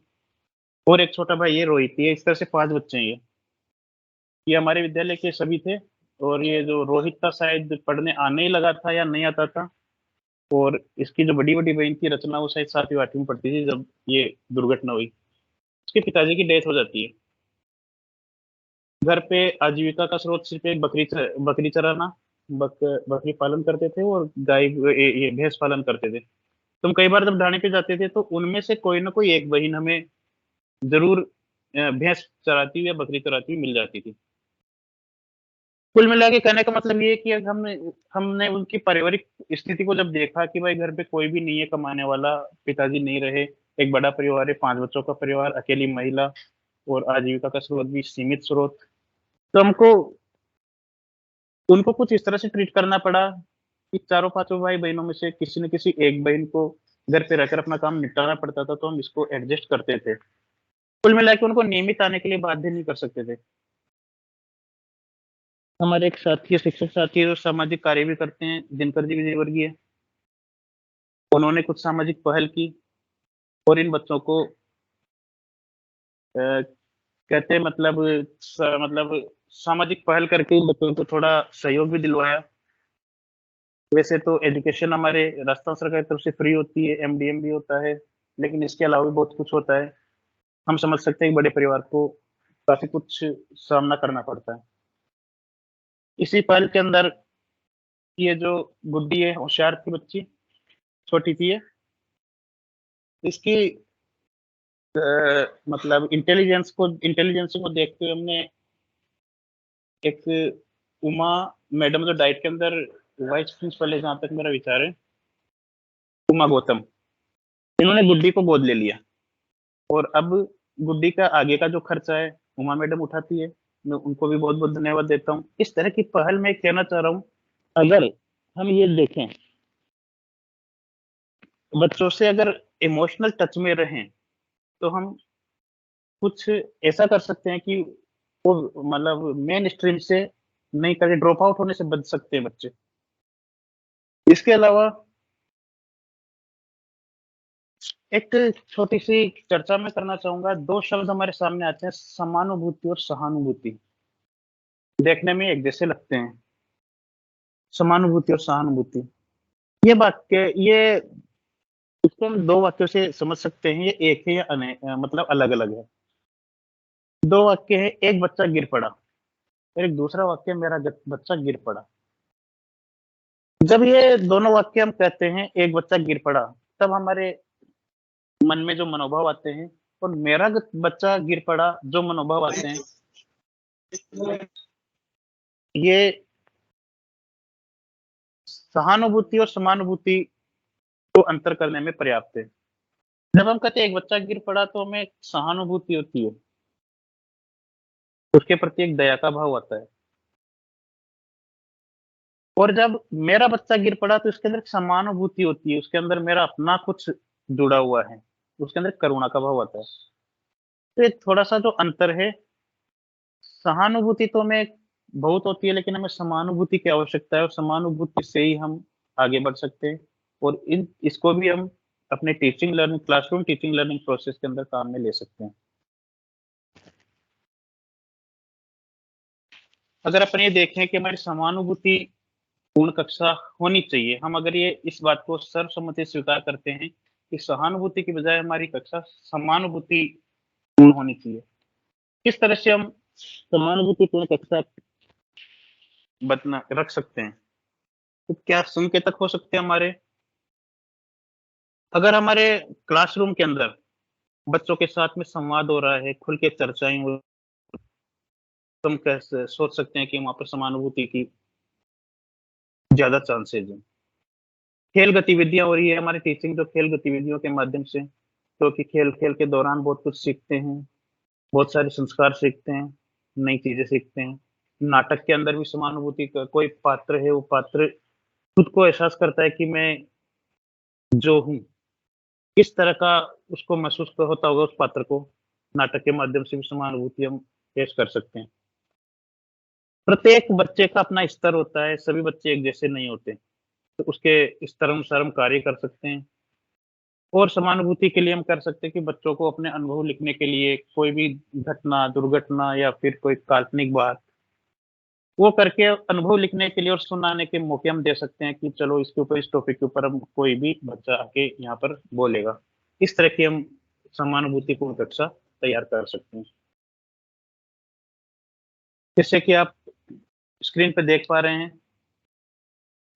और एक छोटा भाई ये रोहित है। इस तरह से 5 बच्चे हैं। ये हमारे विद्यालय के सभी थे, और ये जो रोहित था शायद पढ़ने आने ही लगा था या नहीं आता था, और इसकी जो बड़ी बड़ी बहन थी रचना, वो शायद 7वीं 8वीं में पढ़ती थी जब ये दुर्घटना हुई। उसके पिताजी की डेथ हो जाती है। घर पे आजीविका का स्रोत सिर्फ एक बकरी चराना, बकरी पालन करते थे और गाय ये भैंस पालन करते थे। तुम कई बार जब ढाणे पे जाते थे तो उनमें से कोई ना कोई एक बहन हमें जरूर भैंस चराती हुई या बकरी चराती हुई मिल जाती थी। कुल मिला के कहने का मतलब ये है कि हमने उनकी पारिवारिक स्थिति को जब देखा कि भाई घर पे कोई भी नहीं है कमाने वाला, पिताजी नहीं रहे, एक बड़ा परिवार है, 5 बच्चों का परिवार, अकेली महिला और आजीविका का स्रोत भी सीमित स्रोत। तो हमको उनको कुछ इस तरह से ट्रीट करना पड़ा कि चारों पांचों भाई बहनों में से किसी न किसी एक बहन को घर पे रहकर अपना काम निपटाना पड़ता था, तो हम इसको एडजस्ट करते थे। कुल मिला के उनको नियमित आने के लिए बाध्य नहीं कर सकते थे। हमारे एक साथी शिक्षक साथी है जो सामाजिक कार्य भी करते हैं, दिनकर जी विजयवर्गीय। उन्होंने कुछ सामाजिक पहल की और इन बच्चों को कहते मतलब सामाजिक पहल करके इन बच्चों को थोड़ा सहयोग भी दिलवाया। वैसे तो एजुकेशन हमारे राजस्थान सरकार की तरफ से फ्री होती है, एमडीएम भी होता है, लेकिन इसके अलावा भी बहुत कुछ होता है। हम समझ सकते हैं कि बड़े परिवार को काफी कुछ सामना करना पड़ता है। इसी पहल के अंदर ये जो गुड्डी है, होशियार की बच्ची, छोटी सी है, इसकी मतलब इंटेलिजेंस को देखते हुए हमने एक उमा मैडम जो डाइट के अंदर वाइस प्रिंसिपल है, जहां तक मेरा विचार है, उमा गौतम, इन्होंने गुड्डी को गोद ले लिया और अब गुड्डी का आगे का जो खर्चा है उमा मैडम उठाती है। मैं उनको भी बहुत बहुत धन्यवाद देता हूँ। इस तरह की पहल मैं कहना चाह रहा हूँ, अगर हम ये देखें बच्चों से अगर इमोशनल टच में रहें तो हम कुछ ऐसा कर सकते हैं कि वो मतलब मेन स्ट्रीम से नहीं करके ड्रॉप आउट होने से बच सकते हैं बच्चे। इसके अलावा एक छोटी सी चर्चा मैं करना चाहूंगा। 2 शब्द हमारे सामने आते हैं, समानुभूति और सहानुभूति। देखने में एक जैसे लगते हैं, समानुभूति और सहानुभूति। ये वाक्य इसको हम 2 वाक्यों से समझ सकते हैं, ये एक है या मतलब अलग अलग है। 2 वाक्य है, एक बच्चा गिर पड़ा और एक दूसरा वाक्य मेरा बच्चा गिर पड़ा। जब ये दोनों वाक्य हम कहते हैं एक बच्चा गिर पड़ा, तब हमारे मन में जो मनोभाव आते हैं और मेरा बच्चा गिर पड़ा जो मनोभाव आते हैं, ये सहानुभूति और समानुभूति को अंतर करने में पर्याप्त है। जब हम कहते हैं एक बच्चा गिर पड़ा तो हमें सहानुभूति होती है, उसके प्रति एक दया का भाव आता है। और जब मेरा बच्चा गिर पड़ा तो इसके अंदर समानुभूति होती है, उसके अंदर मेरा अपना कुछ जुड़ा हुआ है, उसके अंदर करुणा का भाव आता है। तो ये थोड़ा सा जो अंतर है, सहानुभूति तो हमें बहुत होती है लेकिन हमें समानुभूति की आवश्यकता है और समानुभूति से ही हम आगे बढ़ सकते हैं और इसको भी हम अपने क्लासरूम टीचिंग लर्निंग प्रोसेस के अंदर काम में ले सकते हैं। अगर अपन ये देखें कि हमारी समानुभूति पूर्ण कक्षा होनी चाहिए, हम अगर ये इस बात को सर्वसम्मति स्वीकार करते हैं कि सहानुभूति की बजाय हमारी कक्षा समानुभूति पूर्ण होनी चाहिए, किस तरह से हम समानुभूति पूर्ण कक्षा रख सकते हैं? तो क्या संकेतक हो सकते हैं हमारे? अगर हमारे क्लासरूम के अंदर बच्चों के साथ में संवाद हो रहा है, खुल के चर्चाएं हो, तो हम कैसे सोच सकते हैं कि वहां पर समानुभूति की ज्यादा चांसेज है। खेल गतिविधियां हो रही है, हमारी टीचिंग जो खेल गतिविधियों के माध्यम से, क्योंकि खेल के दौरान बहुत कुछ सीखते हैं, बहुत सारे संस्कार सीखते हैं, नई चीजें सीखते हैं। नाटक के अंदर भी समानुभूति का कोई पात्र है, वो पात्र खुद को एहसास करता है कि मैं जो हूँ, किस तरह का उसको महसूस होता होगा उस पात्र को। नाटक के माध्यम से भी समानुभूति हम पेश कर सकते हैं। प्रत्येक बच्चे का अपना स्तर होता है, सभी बच्चे एक जैसे नहीं होते, तो उसके स्तर अनुसार हम कार्य कर सकते हैं। और समानुभूति के लिए हम कर सकते हैं कि बच्चों को अपने अनुभव लिखने के लिए कोई भी घटना, दुर्घटना या फिर कोई काल्पनिक बात वो करके अनुभव लिखने के लिए और सुनाने के मौके हम दे सकते हैं कि चलो इसके ऊपर, इस टॉपिक के ऊपर हम कोई भी बच्चा आके यहाँ पर बोलेगा। इस तरह की हम समानुभूतिपूर्ण कक्षा तैयार कर सकते हैं। जैसे कि आप स्क्रीन पे देख पा रहे हैं,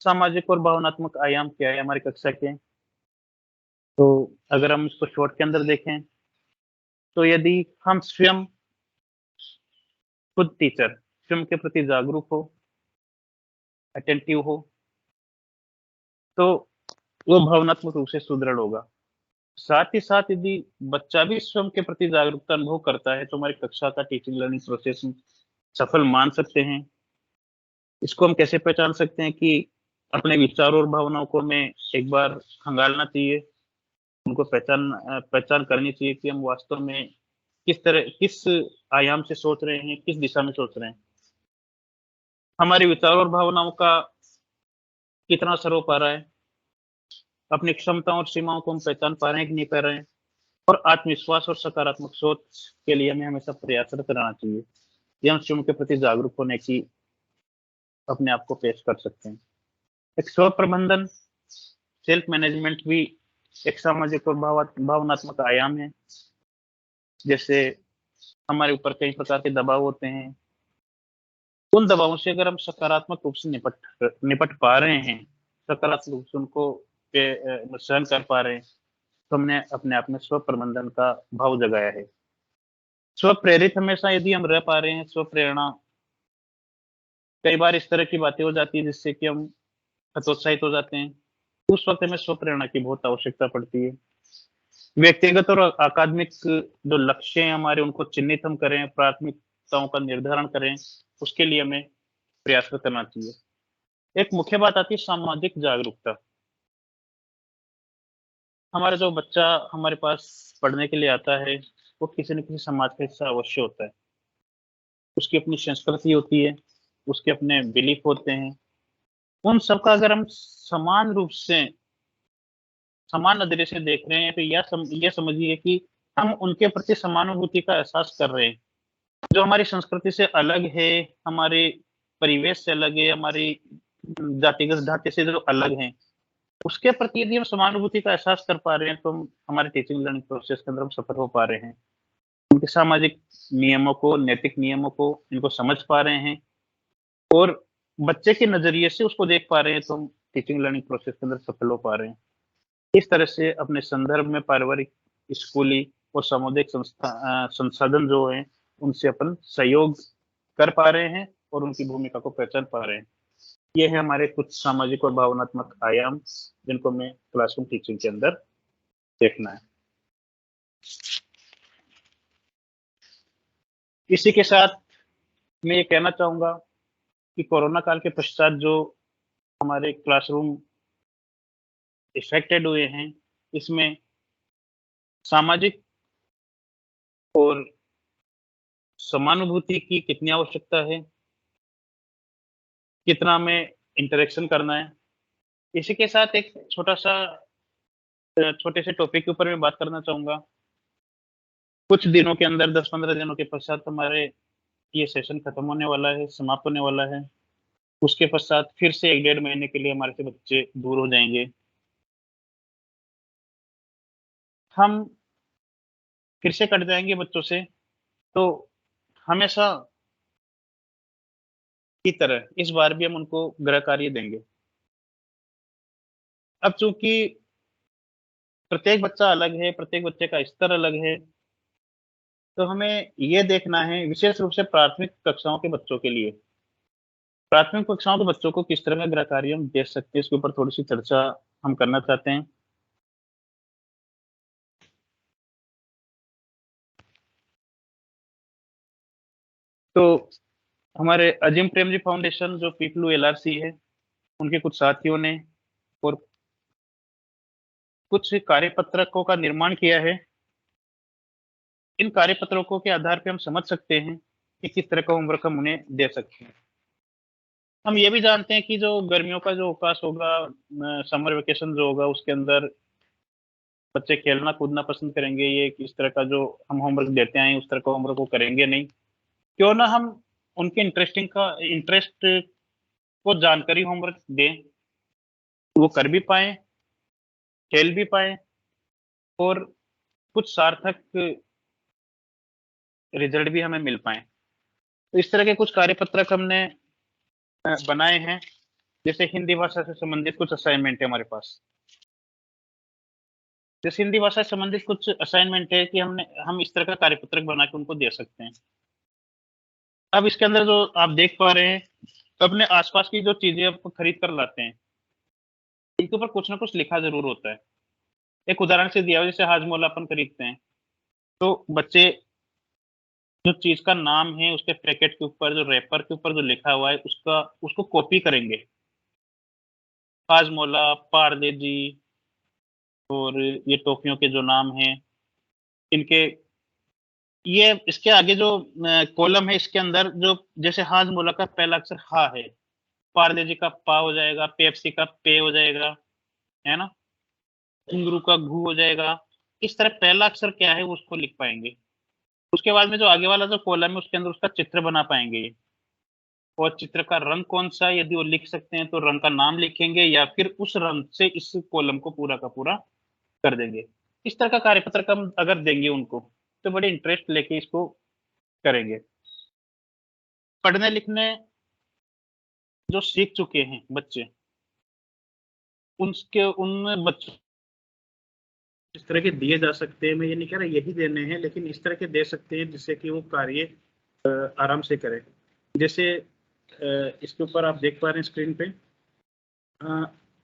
सामाजिक और भावनात्मक आयाम क्या है हमारी कक्षा के। तो अगर हम इसको शॉर्ट के अंदर देखें तो यदि हम स्वयं खुद टीचर स्वयं के प्रति जागरूक हो, अटेंटिव हो, तो वो भावनात्मक रूप से सुदृढ़ होगा। साथ ही साथ यदि बच्चा भी स्वयं के प्रति जागरूकता अनुभव करता है तो हमारी कक्षा का टीचिंग लर्निंग प्रोसेस सफल मान सकते हैं। इसको हम कैसे पहचान सकते हैं कि अपने विचारों और भावनाओं को हमें एक बार खंगालना चाहिए, उनको पहचान करनी चाहिए कि हम वास्तव में किस आयाम से सोच रहे हैं, किस दिशा में सोच रहे हैं, हमारे विचारों और भावनाओं का कितना असर हो पा रहा है, अपनी क्षमताओं और सीमाओं को हम पहचान पा रहे हैं कि नहीं पा रहे हैं, और आत्मविश्वास और सकारात्मक सोच के लिए हमें हमेशा प्रयासरत रहना चाहिए। ये हम स्वयं के प्रति जागरूक होने की अपने आप को पेश कर सकते हैं। एक स्व प्रबंधन, सेल्फ मैनेजमेंट भी एक सामाजिक और भावनात्मक आयाम है। जैसे हमारे ऊपर कई प्रकार के दबाव होते हैं, उन दबावों से अगर हम सकारात्मक रूप से निपट पा रहे हैं, सकारात्मक रूप से उनको सहन कर पा रहे हैं, तो हमने अपने आप में स्व प्रबंधन का भाव जगाया है। स्व प्रेरित हमेशा यदि हम रह पा रहे हैं, स्व प्रेरणा, कई बार इस तरह की बातें हो जाती है जिससे कि हम हतोत्साहित हो जाते हैं, उस वक्त हमें स्व प्रेरणा की बहुत आवश्यकता पड़ती है। व्यक्तिगत और अकादमिक जो लक्ष्य हैं हमारे, उनको चिन्हित हम करें, प्राथमिकताओं का निर्धारण करें, उसके लिए हमें प्रयास करना चाहिए। एक मुख्य बात आती है सामाजिक जागरूकता। हमारा जो बच्चा हमारे पास पढ़ने के लिए आता है वो किसी न किसी समाज का हिस्सा अवश्य होता है। उसकी अपनी संस्कृति होती है, उसके अपने बिलीफ होते हैं। उन सबका अगर हम समान रूप से, समान नजरिए से देख रहे हैं तो यह समझिए कि हम उनके प्रति समानुभूति का एहसास कर रहे हैं। जो हमारी संस्कृति से अलग है, हमारे परिवेश से अलग है, हमारी जातिगत ढांचे से जो अलग हैं, उसके प्रति यदि हम समानुभूति का एहसास कर पा रहे हैं तो हम हमारे टीचिंग लर्निंग प्रोसेस के अंदर हम सफल हो पा रहे हैं। उनके सामाजिक नियमों को, नैतिक नियमों को, इनको समझ पा रहे हैं और बच्चे के नजरिए से उसको देख पा रहे हैं, तो हम टीचिंग लर्निंग प्रोसेस के अंदर सफल हो पा रहे हैं। इस तरह से अपने संदर्भ में पारिवारिक, स्कूली और सामुदायिक संसाधन जो है उनसे अपन सहयोग कर पा रहे हैं और उनकी भूमिका को पहचान पा रहे हैं। ये है हमारे कुछ सामाजिक और भावनात्मक आयाम जिनको हमें क्लासरूम टीचिंग के अंदर देखना है। इसी के साथ मैं ये कहना चाहूंगा कि कोरोना काल के पश्चात जो हमारे क्लासरूम इफेक्टेड हुए हैं, इसमें सामाजिक और समानुभूति की कितनी आवश्यकता है, कितना हमें इंटरेक्शन करना है। इसी के साथ एक छोटे से टॉपिक के ऊपर मैं बात करना चाहूंगा। कुछ दिनों के अंदर, 10-15 दिनों के पश्चात हमारे ये सेशन खत्म होने वाला है, समाप्त होने वाला है। उसके पश्चात फिर से 1-1.5 महीने के लिए हमारे से बच्चे दूर हो जाएंगे। हम फिर से कट जाएंगे बच्चों से, तो हमेशा की तरह इस बार भी हम उनको गृह कार्य देंगे। अब चूंकि प्रत्येक बच्चा अलग है, प्रत्येक बच्चे का स्तर अलग है, तो हमें ये देखना है, विशेष रूप से प्राथमिक कक्षाओं के बच्चों के लिए, प्राथमिक कक्षाओं के बच्चों को किस तरह का गृह कार्य हम दे सकते हैं, इसके ऊपर थोड़ी सी चर्चा हम करना चाहते हैं। तो हमारे अजीम प्रेमजी फाउंडेशन जो पीपलू LRC है, उनके कुछ साथियों ने और कुछ कार्यपत्रकों का निर्माण किया है। इन कार्यपत्रकों के आधार पर हम समझ सकते हैं कि किस तरह का होमवर्क हम उन्हें दे सकते हैं। हम ये भी जानते हैं कि जो गर्मियों का जो अवकाश होगा, समर वेकेशन जो होगा, उसके अंदर बच्चे खेलना कूदना पसंद करेंगे। ये किस तरह का जो हम होमवर्क देते हैं उस तरह का होमवर्क वो करेंगे नहीं। क्यों ना हम उनके इंटरेस्ट को जानकारी होमवर्क दें, वो कर भी पाए, खेल भी पाए और कुछ सार्थक रिजल्ट भी हमें मिल पाए। तो इस तरह के कुछ कार्यपत्रक हमने बनाए हैं। जैसे हिंदी भाषा से संबंधित कुछ असाइनमेंट है हमारे पास। जैसे हिंदी भाषा से संबंधित कुछ असाइनमेंट है कि हम इस तरह का कार्यपत्रक बना के उनको दे सकते हैं। अब इसके अंदर जो आप देख पा रहे हैं, अपने आसपास की जो चीजें आप खरीद कर लाते हैं, इनके ऊपर कुछ ना कुछ लिखा जरूर होता है। एक उदाहरण से दिया हुआ, जैसे हाजमोला अपन खरीदते हैं तो बच्चे जो चीज का नाम है उसके पैकेट के ऊपर, जो रैपर के ऊपर जो लिखा हुआ है उसको कॉपी करेंगे। हाजमोला, पार्ले जी और ये टॉफियों के जो नाम हैं इनके, ये इसके आगे जो कॉलम है इसके अंदर जो, जैसे हाजमोला का पहला अक्षर हा है, पार्ले जी का पा हो जाएगा, पेप्सी का पे हो जाएगा, है ना, घुंगरू का घू हो जाएगा। इस तरह पहला अक्षर क्या है वो उसको लिख पाएंगे। उसके बाद में जो आगे वाला जो कॉलम है उसके अंदर उसका चित्र बना पाएंगे ये, और चित्र का रंग कौन सा यदि वो लिख सकते हैं तो रंग का नाम लिखेंगे, या फिर उस रंग से इस कॉलम को पूरा का पूरा कर देंगे। इस तरह का कार्यपत्र हम अगर देंगे उनको तो बड़े इंटरेस्ट लेके इसको करेंगे। पढ़ने लिखने जो सीख चुके हैं बच्चे, उन बच्चों इस तरह के दिए जा सकते हैं। मैं ये नहीं कह रहा यही देने हैं, लेकिन इस तरह के दे सकते हैं जिससे कि वो कार्य आराम से करें। जैसे इसके ऊपर आप देख पा रहे हैं स्क्रीन पे,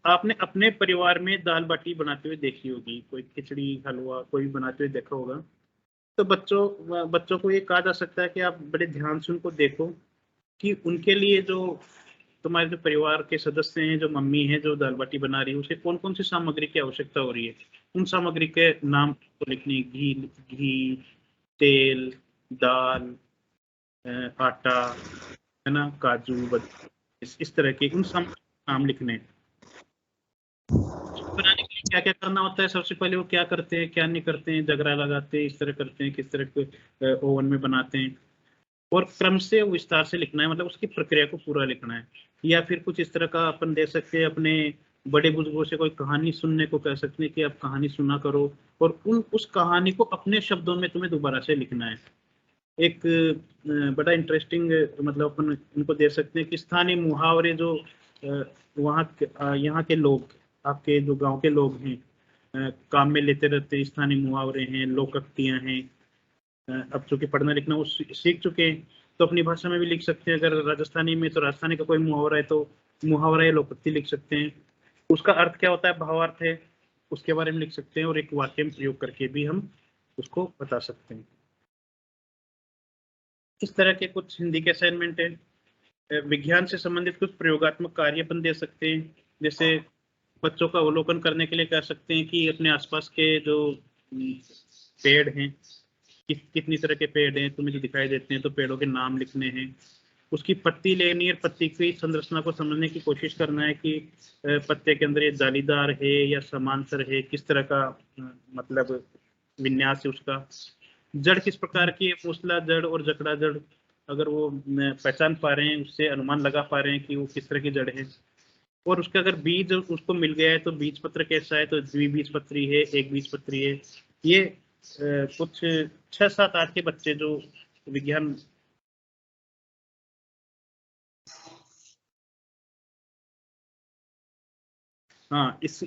आपने अपने परिवार में दाल बाटी बनाते हुए देखी होगी, कोई खिचड़ी हलवा कोई बनाते हुए देखा होगा। तो बच्चों को ये कहा जा सकता है कि आप बड़े ध्यान से उनको देखो कि उनके लिए जो तुम्हारे जो परिवार के सदस्य हैं, जो मम्मी है जो दाल बाटी बना रही है, उसे कौन कौन सी सामग्री की आवश्यकता हो रही है, उन सामग्री के नाम को लिखनी। घी, तेल, दाल, आटा, है ना, काजू, बादाम, इस तरह के उन सामग्री के नाम लिखने। बनाने के लिए क्या क्या करना होता है, सबसे पहले वो क्या करते हैं क्या नहीं करते हैं, जगरा लगाते हैं, इस तरह करते हैं, किस तरह के ओवन में बनाते हैं, और क्रम से विस्तार से लिखना है, मतलब उसकी प्रक्रिया को पूरा लिखना है। या फिर कुछ इस तरह का अपन दे सकते हैं, अपने बड़े बुजुर्गों से कोई कहानी सुनने को कह सकते हैं कि आप कहानी सुना करो, और उस कहानी को अपने शब्दों में तुम्हें दोबारा से लिखना है। एक बड़ा इंटरेस्टिंग मतलब अपन उनको दे सकते हैं कि स्थानीय मुहावरे जो यहाँ के लोग, आपके जो गांव के लोग हैं, काम में लेते रहते हैं, स्थानीय मुहावरे हैं, लोकोक्तियां हैं। अब चूंकि पढ़ना लिखना वो सीख चुके हैं तो अपनी भाषा में भी लिख सकते हैं। अगर राजस्थानी में तो राजस्थानी का कोई मुहावरा है तो मुहावरा या लोकोक्ति लिख सकते हैं, उसका अर्थ क्या होता है, भावार्थ है, उसके बारे में लिख सकते हैं, और एक वाक्य में प्रयोग करके भी हम उसको बता सकते हैं। इस तरह के कुछ हिंदी के असाइनमेंट है। विज्ञान से संबंधित कुछ प्रयोगात्मक कार्य अपन दे सकते हैं, जैसे बच्चों का अवलोकन करने के लिए कह सकते हैं कि अपने आसपास के जो पेड़ हैं, कितनी तरह के पेड़ हैं तुम्हें जो दिखाई देते हैं, तो पेड़ों के नाम लिखने हैं। उसकी पत्ती लेनी है, पत्ती की संरचना को समझने की कोशिश करना है कि पत्ते के अंदर ये जालीदार है या समांतर है, किस तरह का मतलब विन्यास है उसका। जड़ किस प्रकार की है, मूसला जड़ और जकड़ा जड़ अगर वो पहचान पा रहे हैं, उससे अनुमान लगा पा रहे हैं कि वो किस तरह की जड़ है। और उसका अगर बीज उसको मिल गया है तो बीज पत्र कैसा है, तो द्विबीजपत्री है, एक बीजपत्री है। ये कुछ 6, 7, 8 के बच्चे जो विज्ञान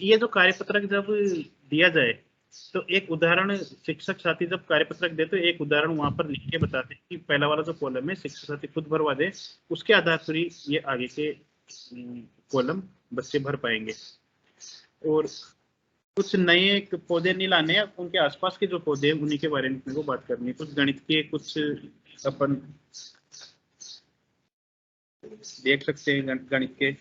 ये जो कार्यपत्रक जब दिया जाए तो एक उदाहरण शिक्षक साथी जब कार्यपत्रक दे तो एक उदाहरण वहां पर लिख के बताते हैं कि पहला वाला जो कॉलम है शिक्षक साथी खुद भरवा दे, उसके आधार पर ही ये आगे के कॉलम बच्चे भर पाएंगे। और कुछ नए पौधे नहीं लाने, उनके आसपास के जो पौधे हैं उन्हीं के बारे में को बात करनी है। कुछ गणित के कुछ अपन देख सकते हैं, गणित के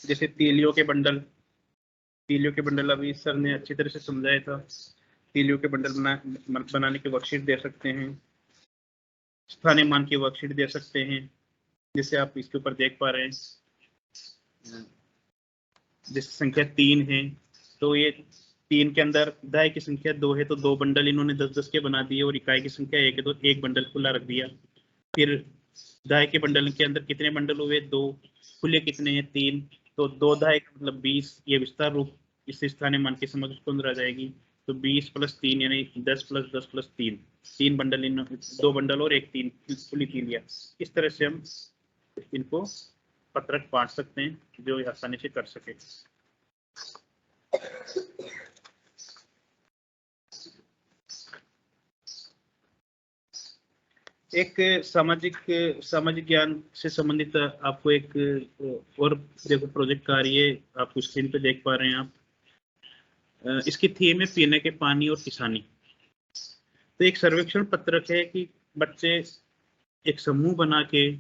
जैसे तीलियों के बंडल अभी सर ने अच्छी तरह से समझाया था। तीलियों के बंडल बनाने के वर्कशीट दे सकते हैं, स्थानीय मान की वर्कशीट दे सकते हैं, जैसे आप इसके ऊपर देख पा रहे हैं। जैसे संख्या 3 है तो ये 3 के अंदर दाई की संख्या 2 है तो 2 बंडल इन्होंने 10-10 के बना दिए, और इकाई की संख्या 1 है तो 1 बंडल खुला रख दिया। फिर दाई के बंडल के अंदर कितने बंडल हुए, 2, खुले कितने हैं, 3, तो 2 दाई का मतलब 20। ये विस्तार रूप इस स्थानीय मान की समझ उसको अंदर आ जाएगी। तो 20 + 3 यानी 10 + 10 + 3, 3 बंडल, 2 बंडल और 1 3 खुली तीलियां। इस तरह से हम इनको पत्रक बांट सकते हैं जो आसानी से कर सके। एक सामाजिक ज्ञान से संबंधित आपको एक और देखो प्रोजेक्ट कार्य आपको स्क्रीन पे देख पा रहे हैं आप। इसकी थीम है पीने के पानी और किसानी। तो एक सर्वेक्षण पत्रक है कि बच्चे एक समूह बना के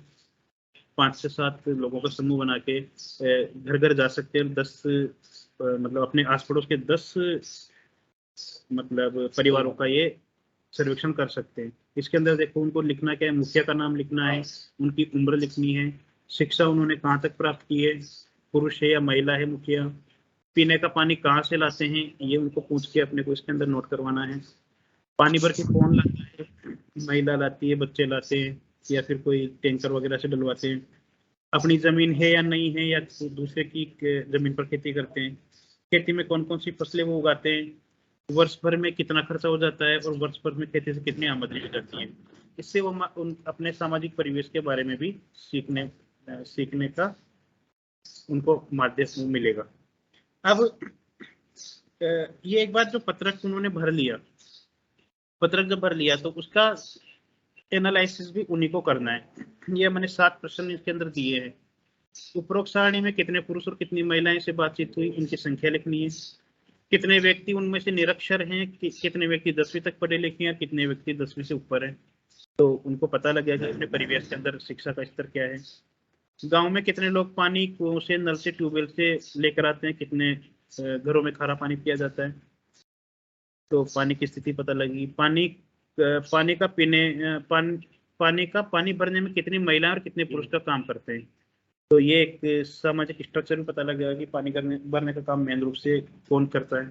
5 से 7 लोगों का समूह बना के घर घर जा सकते हैं। 10 मतलब अपने आस पड़ोस के 10 मतलब परिवारों का ये सर्वेक्षण कर सकते हैं। इसके अंदर देखो उनको लिखना क्या है, मुखिया का नाम लिखना है, उनकी उम्र लिखनी है, शिक्षा उन्होंने कहाँ तक प्राप्त की है, पुरुष है या महिला है मुखिया, पीने का पानी कहाँ से लाते हैं ये उनको पूछ के अपने को इसके अंदर नोट करवाना है। पानी भर के कौन लाता है, महिला लाती है, बच्चे लाते हैं या फिर कोई टैंकर वगैरह से डलवाते हैं, अपनी जमीन है या नहीं है या दूसरे की जमीन पर खेती करते हैं, खेती में कौन कौन सी फसलें वो उगाते हैं, वर्ष भर में कितना खर्चा हो जाता है और वर्ष भर में खेती से कितनी आमदनी हो जाती है। इससे वो अपने सामाजिक परिवेश के बारे में भी सीखने का उनको माध्यम मिलेगा। अब ये एक बात जो पत्रक उन्होंने भर लिया, पत्रक जब भर लिया तो उसका एनालिसिस भी उन्हीं को करना है। ये मैंने 7 प्रश्न इसके अंदर दिए हैं। उपरोक्त सारणी में कितने पुरुष और कितनी महिलाएं से बातचीत हुई, उनकी संख्या लिखनी है। कितने व्यक्ति उनमें से निरक्षर हैं, कितने व्यक्ति 10वीं तक पढ़े लिखे हैं, कितने व्यक्ति 10वीं से ऊपर हैं। तो उनको पता लगेगा कि अपने परिवेश के अंदर शिक्षा का स्तर क्या है। गांव में कितने लोग पानी कुओं से, नल से, ट्यूबवेल से लेकर आते हैं, कितने घरों में खारा पानी पिया जाता है, तो पानी की स्थिति पता लगेगी। पानी भरने में कितनी महिलाएं और कितने पुरुष का काम करते हैं, तो ये एक सामाजिक स्ट्रक्चर में पता लगेगा कि पानी भरने का काम मेन रूप से कौन करता है।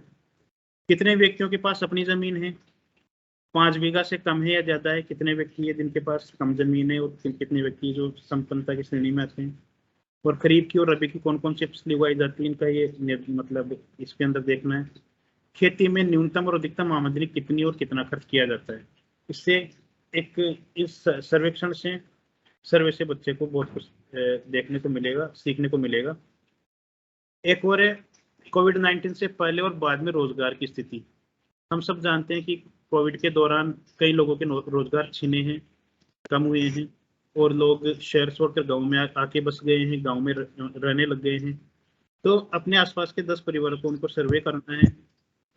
कितने व्यक्तियों के पास अपनी जमीन है, 5 बीघा से कम है या ज्यादा है, कितने व्यक्ति है जिनके पास कम जमीन है और कितने व्यक्ति जो संपन्नता की श्रेणी में आते हैं। और खरीफ की और रबी की कौन कौन सी फसलें उगाई जाती है, इनका ये मतलब इसके अंदर देखना है। खेती में न्यूनतम और अधिकतम आमदनी कितनी और कितना खर्च किया जाता है। इससे इस सर्वे से बच्चे को बहुत कुछ देखने को मिलेगा, सीखने को मिलेगा। एक और है कोविड-19 से पहले और बाद में रोजगार की स्थिति। हम सब जानते हैं कि कोविड के दौरान कई लोगों के रोजगार छिने हैं, कम हुए हैं और लोग शहर छोड़कर गांव में आके बस गए हैं, गांव में रहने लग गए हैं। तो अपने आसपास के 10 परिवारों को उनको सर्वे करना है।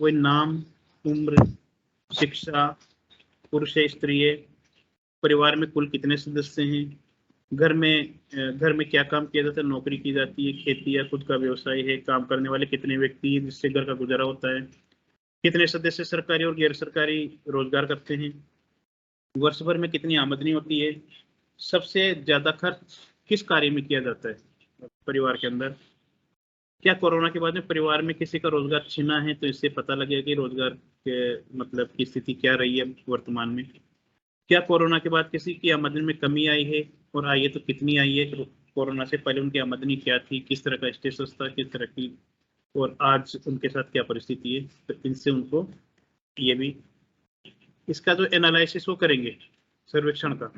कोई नाम, उम्र, शिक्षा, पुरुष है, स्त्री है, परिवार में कुल कितने सदस्य हैं, घर में क्या काम किया जाता है, नौकरी की जाती है, खेती या खुद का व्यवसाय है, काम करने वाले कितने व्यक्ति हैं जिससे घर का गुजारा होता है, कितने सदस्य सरकारी और गैर सरकारी रोजगार करते हैं, वर्ष भर में कितनी आमदनी होती है, सबसे ज्यादा खर्च किस कार्य में किया जाता है परिवार के अंदर। क्या कोरोना के बाद में परिवार में किसी का रोजगार छिना है, तो इससे पता लगेगा कि रोजगार के मतलब की स्थिति क्या रही है वर्तमान में। क्या कोरोना के बाद किसी की आमदनी में कमी आई है और आई है तो कितनी आई है, कोरोना से पहले उनकी आमदनी क्या थी, किस तरह का स्टेटस था, किस तरह की, और आज उनके साथ क्या परिस्थिति है। तो इनसे उनको ये भी इसका जो एनालिसिस वो करेंगे सर्वेक्षण का,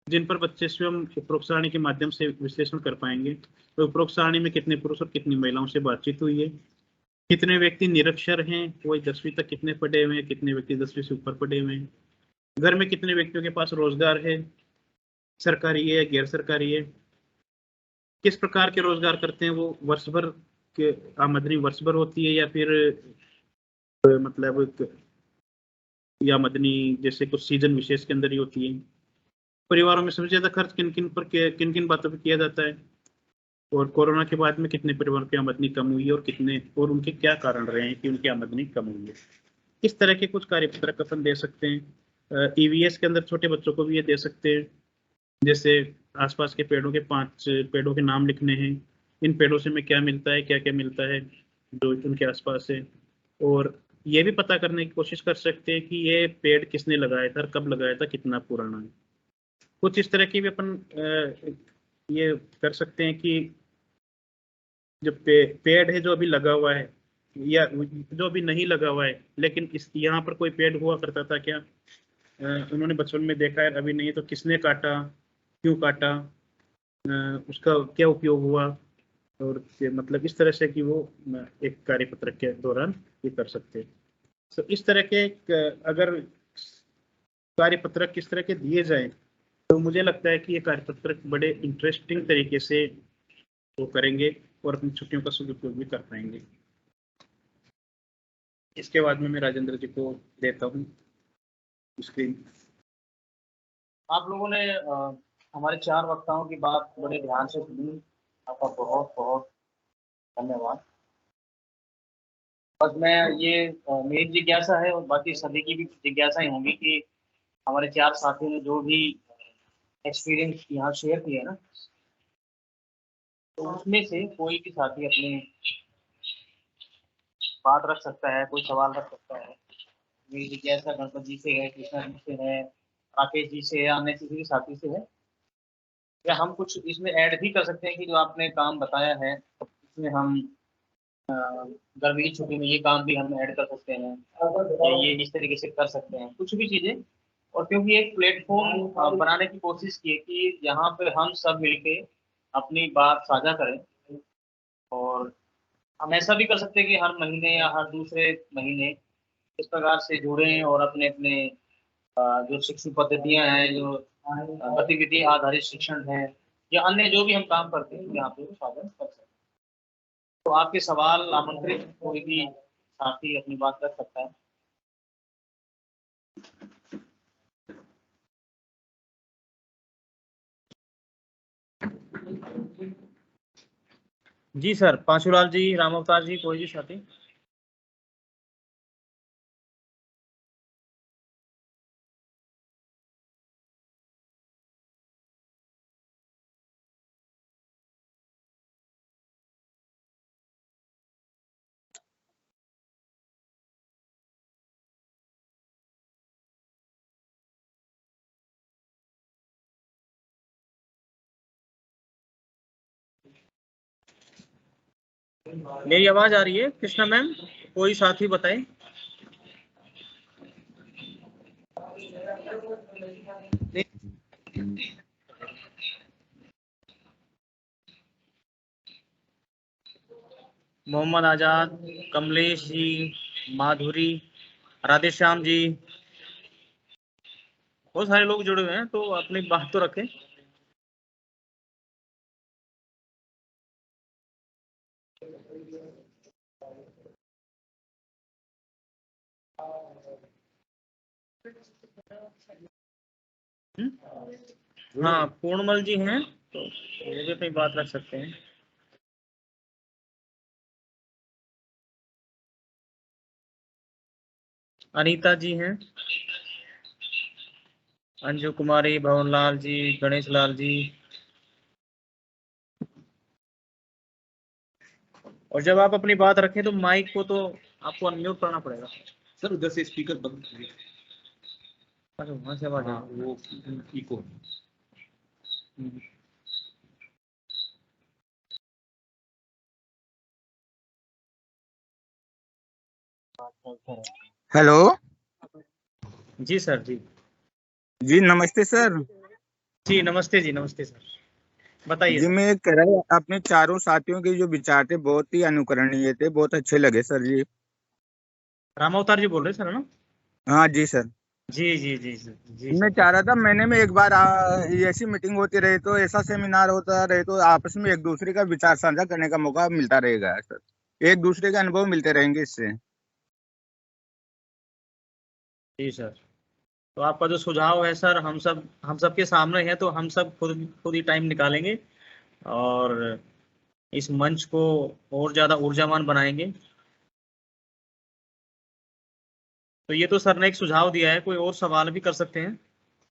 जिन पर बच्चे स्वयं उपरोक्त सारणी के माध्यम से विश्लेषण कर पाएंगे। तो उपरोक्त सारणी में कितने पुरुष और कितनी महिलाओं से बातचीत हुई है, कितने व्यक्ति निरक्षर हैं, वही 10वीं तक कितने पढ़े हुए हैं, कितने व्यक्ति 10वीं से ऊपर पढ़े हुए हैं, घर में कितने व्यक्तियों के पास रोजगार है, सरकारी है या गैर सरकारी है, किस प्रकार के रोजगार करते हैं, वो वर्ष भर के आमदनी वर्ष भर होती है या फिर मतलब या आमदनी जैसे कुछ सीजन विशेष के अंदर ही होती है। परिवारों में सबसे ज्यादा खर्च किन किन बातों पर किया जाता है, और कोरोना के बाद में कितने परिवारों की आमदनी कम हुई है और उनके क्या कारण रहे हैं कि उनकी आमदनी कम हुई है। इस तरह के कुछ कार्यपत्रक अपन दे सकते हैं। ईवीएस के अंदर छोटे बच्चों को भी ये दे सकते हैं, जैसे आसपास के पेड़ों के 5 पेड़ों के नाम लिखने हैं, इन पेड़ों से हमें क्या मिलता है, क्या क्या मिलता है जो उनके आसपास है, और ये भी पता करने की कोशिश कर सकते हैं कि ये पेड़ किसने लगाया था, कब लगाया था, कितना पुराना है। कुछ इस तरह की भी अपन ये कर सकते हैं कि जो पेड़ है जो अभी लगा हुआ है या जो अभी नहीं लगा हुआ है, लेकिन यहाँ पर कोई पेड़ हुआ करता था क्या, उन्होंने बचपन में देखा है, अभी नहीं, तो किसने काटा, क्यों काटा, उसका क्या उपयोग हुआ, और मतलब इस तरह से कि वो एक कार्यपत्रक के दौरान ये कर सकते हैं। तो इस तरह के अगर कार्यपत्रक किस तरह के दिए जाए, तो मुझे लगता है कि ये कार्यपत्रक बड़े इंटरेस्टिंग तरीके से वो करेंगे और अपनी छुट्टियों का सदुपयोग भी कर पाएंगे। इसके बाद में मैं राजेंद्र जी को देता हूँ स्क्रीन। आप लोगों ने हमारे 4 वक्ताओं की बात बड़े ध्यान से सुनी, आपका बहुत बहुत धन्यवाद। बस मैं ये मेरी जिज्ञासा है और बाकी सभी की भी जिज्ञासा ही होंगी कि हमारे 4 साथियों ने जो भी एक्सपीरियंस यहाँ शेयर किए ना, तो उसमें से कोई भी साथी अपनी बात रख सकता है, कोई सवाल रख सकता है। मेरी जिज्ञासा गणपत जी से है, कृष्णा जी से है, राकेश जी से है, अन्य किसी भी साथी से है, या हम कुछ इसमें ऐड भी कर सकते हैं कि जो आपने काम बताया है इसमें हम गर्मी की छुट्टी में ये काम भी हम ऐड कर सकते हैं, या ये इस तरीके से कर सकते हैं, कुछ भी चीज़ें। और क्योंकि एक प्लेटफॉर्म बनाने की कोशिश की है कि यहाँ पे हम सब मिलके अपनी बात साझा करें, और हम ऐसा भी कर सकते हैं कि हर महीने या हर दूसरे महीने इस प्रकार से जुड़ें और अपने अपने जो शिक्षण पद्धतियाँ हैं, जो गतिविधि आधारित शिक्षण है, या अन्य जो भी हम काम करते हैं यहाँ पे साझा कर सकते हैं। तो आपके सवाल आमंत्रित कोई भी साथी अपनी बात रख सकता है। जी सर, पांचूलाल जी, राम अवतार जी, कोई भी साथी। मेरी आवाज आ रही है कृष्णा मैम? कोई साथी बताएं। मोहम्मद आजाद, कमलेश जी, माधुरी, राधेश्याम जी, बहुत सारे लोग जुड़े हुए हैं, तो अपनी बात तो रखें। हाँ, पूर्णमल जी हैं, तो वो भी अपनी बात रख सकते हैं। अनीता जी हैं, अंजू कुमारी, भवनलाल जी, गणेश लाल जी। और जब आप अपनी बात रखें तो माइक को तो आपको अनम्यूट करना पड़ेगा सर। उधर से स्पीकर बंद करिए। अच्छा, वहाँ से आवाज वो इको। हेलो जी सर। जी जी, नमस्ते सर। जी नमस्ते जी, नमस्ते सर, बताइए जी सर। मैं कह रहा अपने चारों साथियों के जो विचार थे बहुत ही अनुकरणीय थे, बहुत अच्छे लगे सर जी। राम अवतार जी बोल रहे सर, है ना? हाँ जी सर। जी जी जी सर। जी मैं सर। चाह रहा था महीने में एक बार ऐसी मीटिंग होती रहे तो ऐसा सेमिनार होता रहे तो आपस में एक दूसरे का विचार साझा करने का मौका मिलता रहेगा सर, एक दूसरे के अनुभव मिलते रहेंगे इससे। जी सर, तो आपका जो सुझाव है सर, हम सब के सामने है, तो हम सब खुद ही टाइम निकालेंगे और इस मंच को और ज़्यादा ऊर्जावान बनाएंगे। तो ये तो सर ने एक सुझाव दिया है, कोई और सवाल भी कर सकते हैं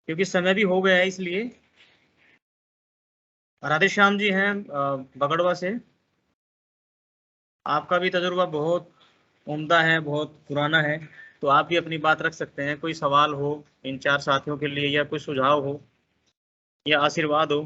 क्योंकि समय भी हो गया है, इसलिए। राधेश्याम जी हैं बगड़वा से, आपका भी तजुर्बा बहुत उम्दा है, बहुत पुराना है, तो आप भी अपनी बात रख सकते हैं। कोई सवाल हो इन 4 साथियों के लिए, या कोई सुझाव हो या आशीर्वाद हो।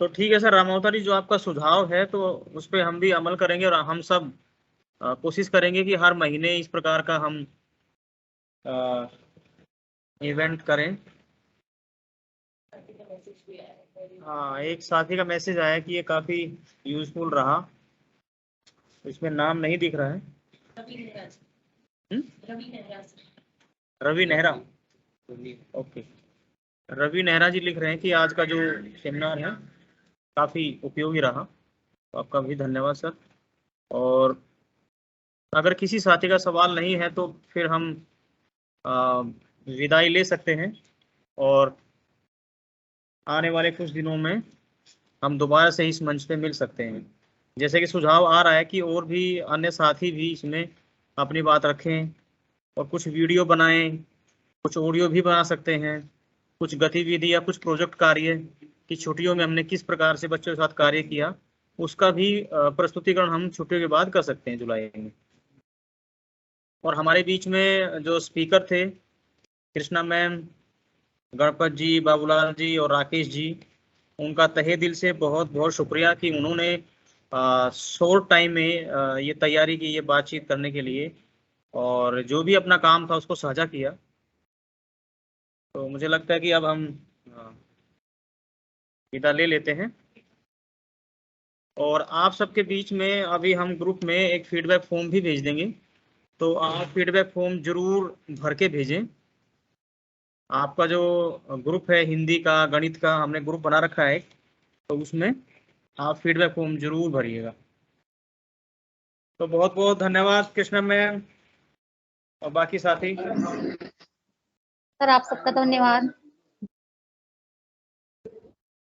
तो ठीक है सर रामावतारी, जो आपका सुझाव है तो उस पर हम भी अमल करेंगे, और हम सब कोशिश करेंगे कि हर महीने इस प्रकार का हम इवेंट करें। हाँ, एक साथी का मैसेज आया कि ये काफी यूजफुल रहा। इसमें नाम नहीं दिख रहा है। रवि नेहरा। ओके, रवि नेहरा जी लिख रहे हैं कि आज का जो सेमिनार है काफी उपयोगी रहा, तो आपका भी धन्यवाद सर। और अगर किसी साथी का सवाल नहीं है तो फिर हम विदाई ले सकते हैं, और आने वाले कुछ दिनों में हम दोबारा से इस मंच पे मिल सकते हैं। जैसे कि सुझाव आ रहा है कि और भी अन्य साथी भी इसमें अपनी बात रखें, और कुछ वीडियो बनाएं, कुछ ऑडियो भी बना सकते हैं, कुछ गतिविधि या कुछ प्रोजेक्ट कार्य कि छुट्टियों में हमने किस प्रकार से बच्चों के साथ कार्य किया, उसका भी प्रस्तुतिकरण हम छुट्टियों के बाद कर सकते हैं जुलाई में। और हमारे बीच में जो स्पीकर थे, कृष्णा मैम, गणपत जी, बाबूलाल जी और राकेश जी, उनका तहे दिल से बहुत बहुत शुक्रिया कि उन्होंने शॉर्ट टाइम में ये तैयारी की, ये बातचीत करने के लिए, और जो भी अपना काम था उसको साझा किया। तो मुझे लगता है कि अब हम विदा ले लेते हैं, और आप सबके बीच में अभी हम ग्रुप में एक फीडबैक फॉर्म भी भेज देंगे, तो आप फीडबैक फॉर्म जरूर भर के भेजें। आपका जो ग्रुप है हिंदी का, गणित का, हमने ग्रुप बना रखा है, तो उसमें आप फीडबैक फॉर्म जरूर भरिएगा। तो बहुत बहुत धन्यवाद कृष्णा मैम और बाकी साथी। सर आप सबका धन्यवाद।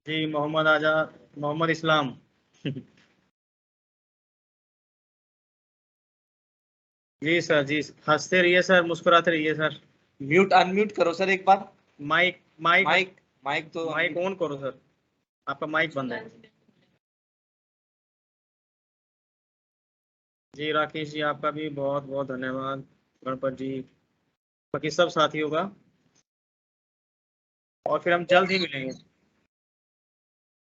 जी, मोहम्मद आजाद, मोहम्मद इस्लाम। जी सर, जी हंसते रहिए सर, मुस्कुराते रहिए सर। म्यूट अनम्यूट करो सर एक बार। माइक माइक माइक माइक तो माइक ऑन करो सर, आपका माइक बंद है। जी राकेश जी, आपका भी बहुत बहुत धन्यवाद। गणपत जी, बाकी सब साथियों का, और फिर हम जल्द ही मिलेंगे।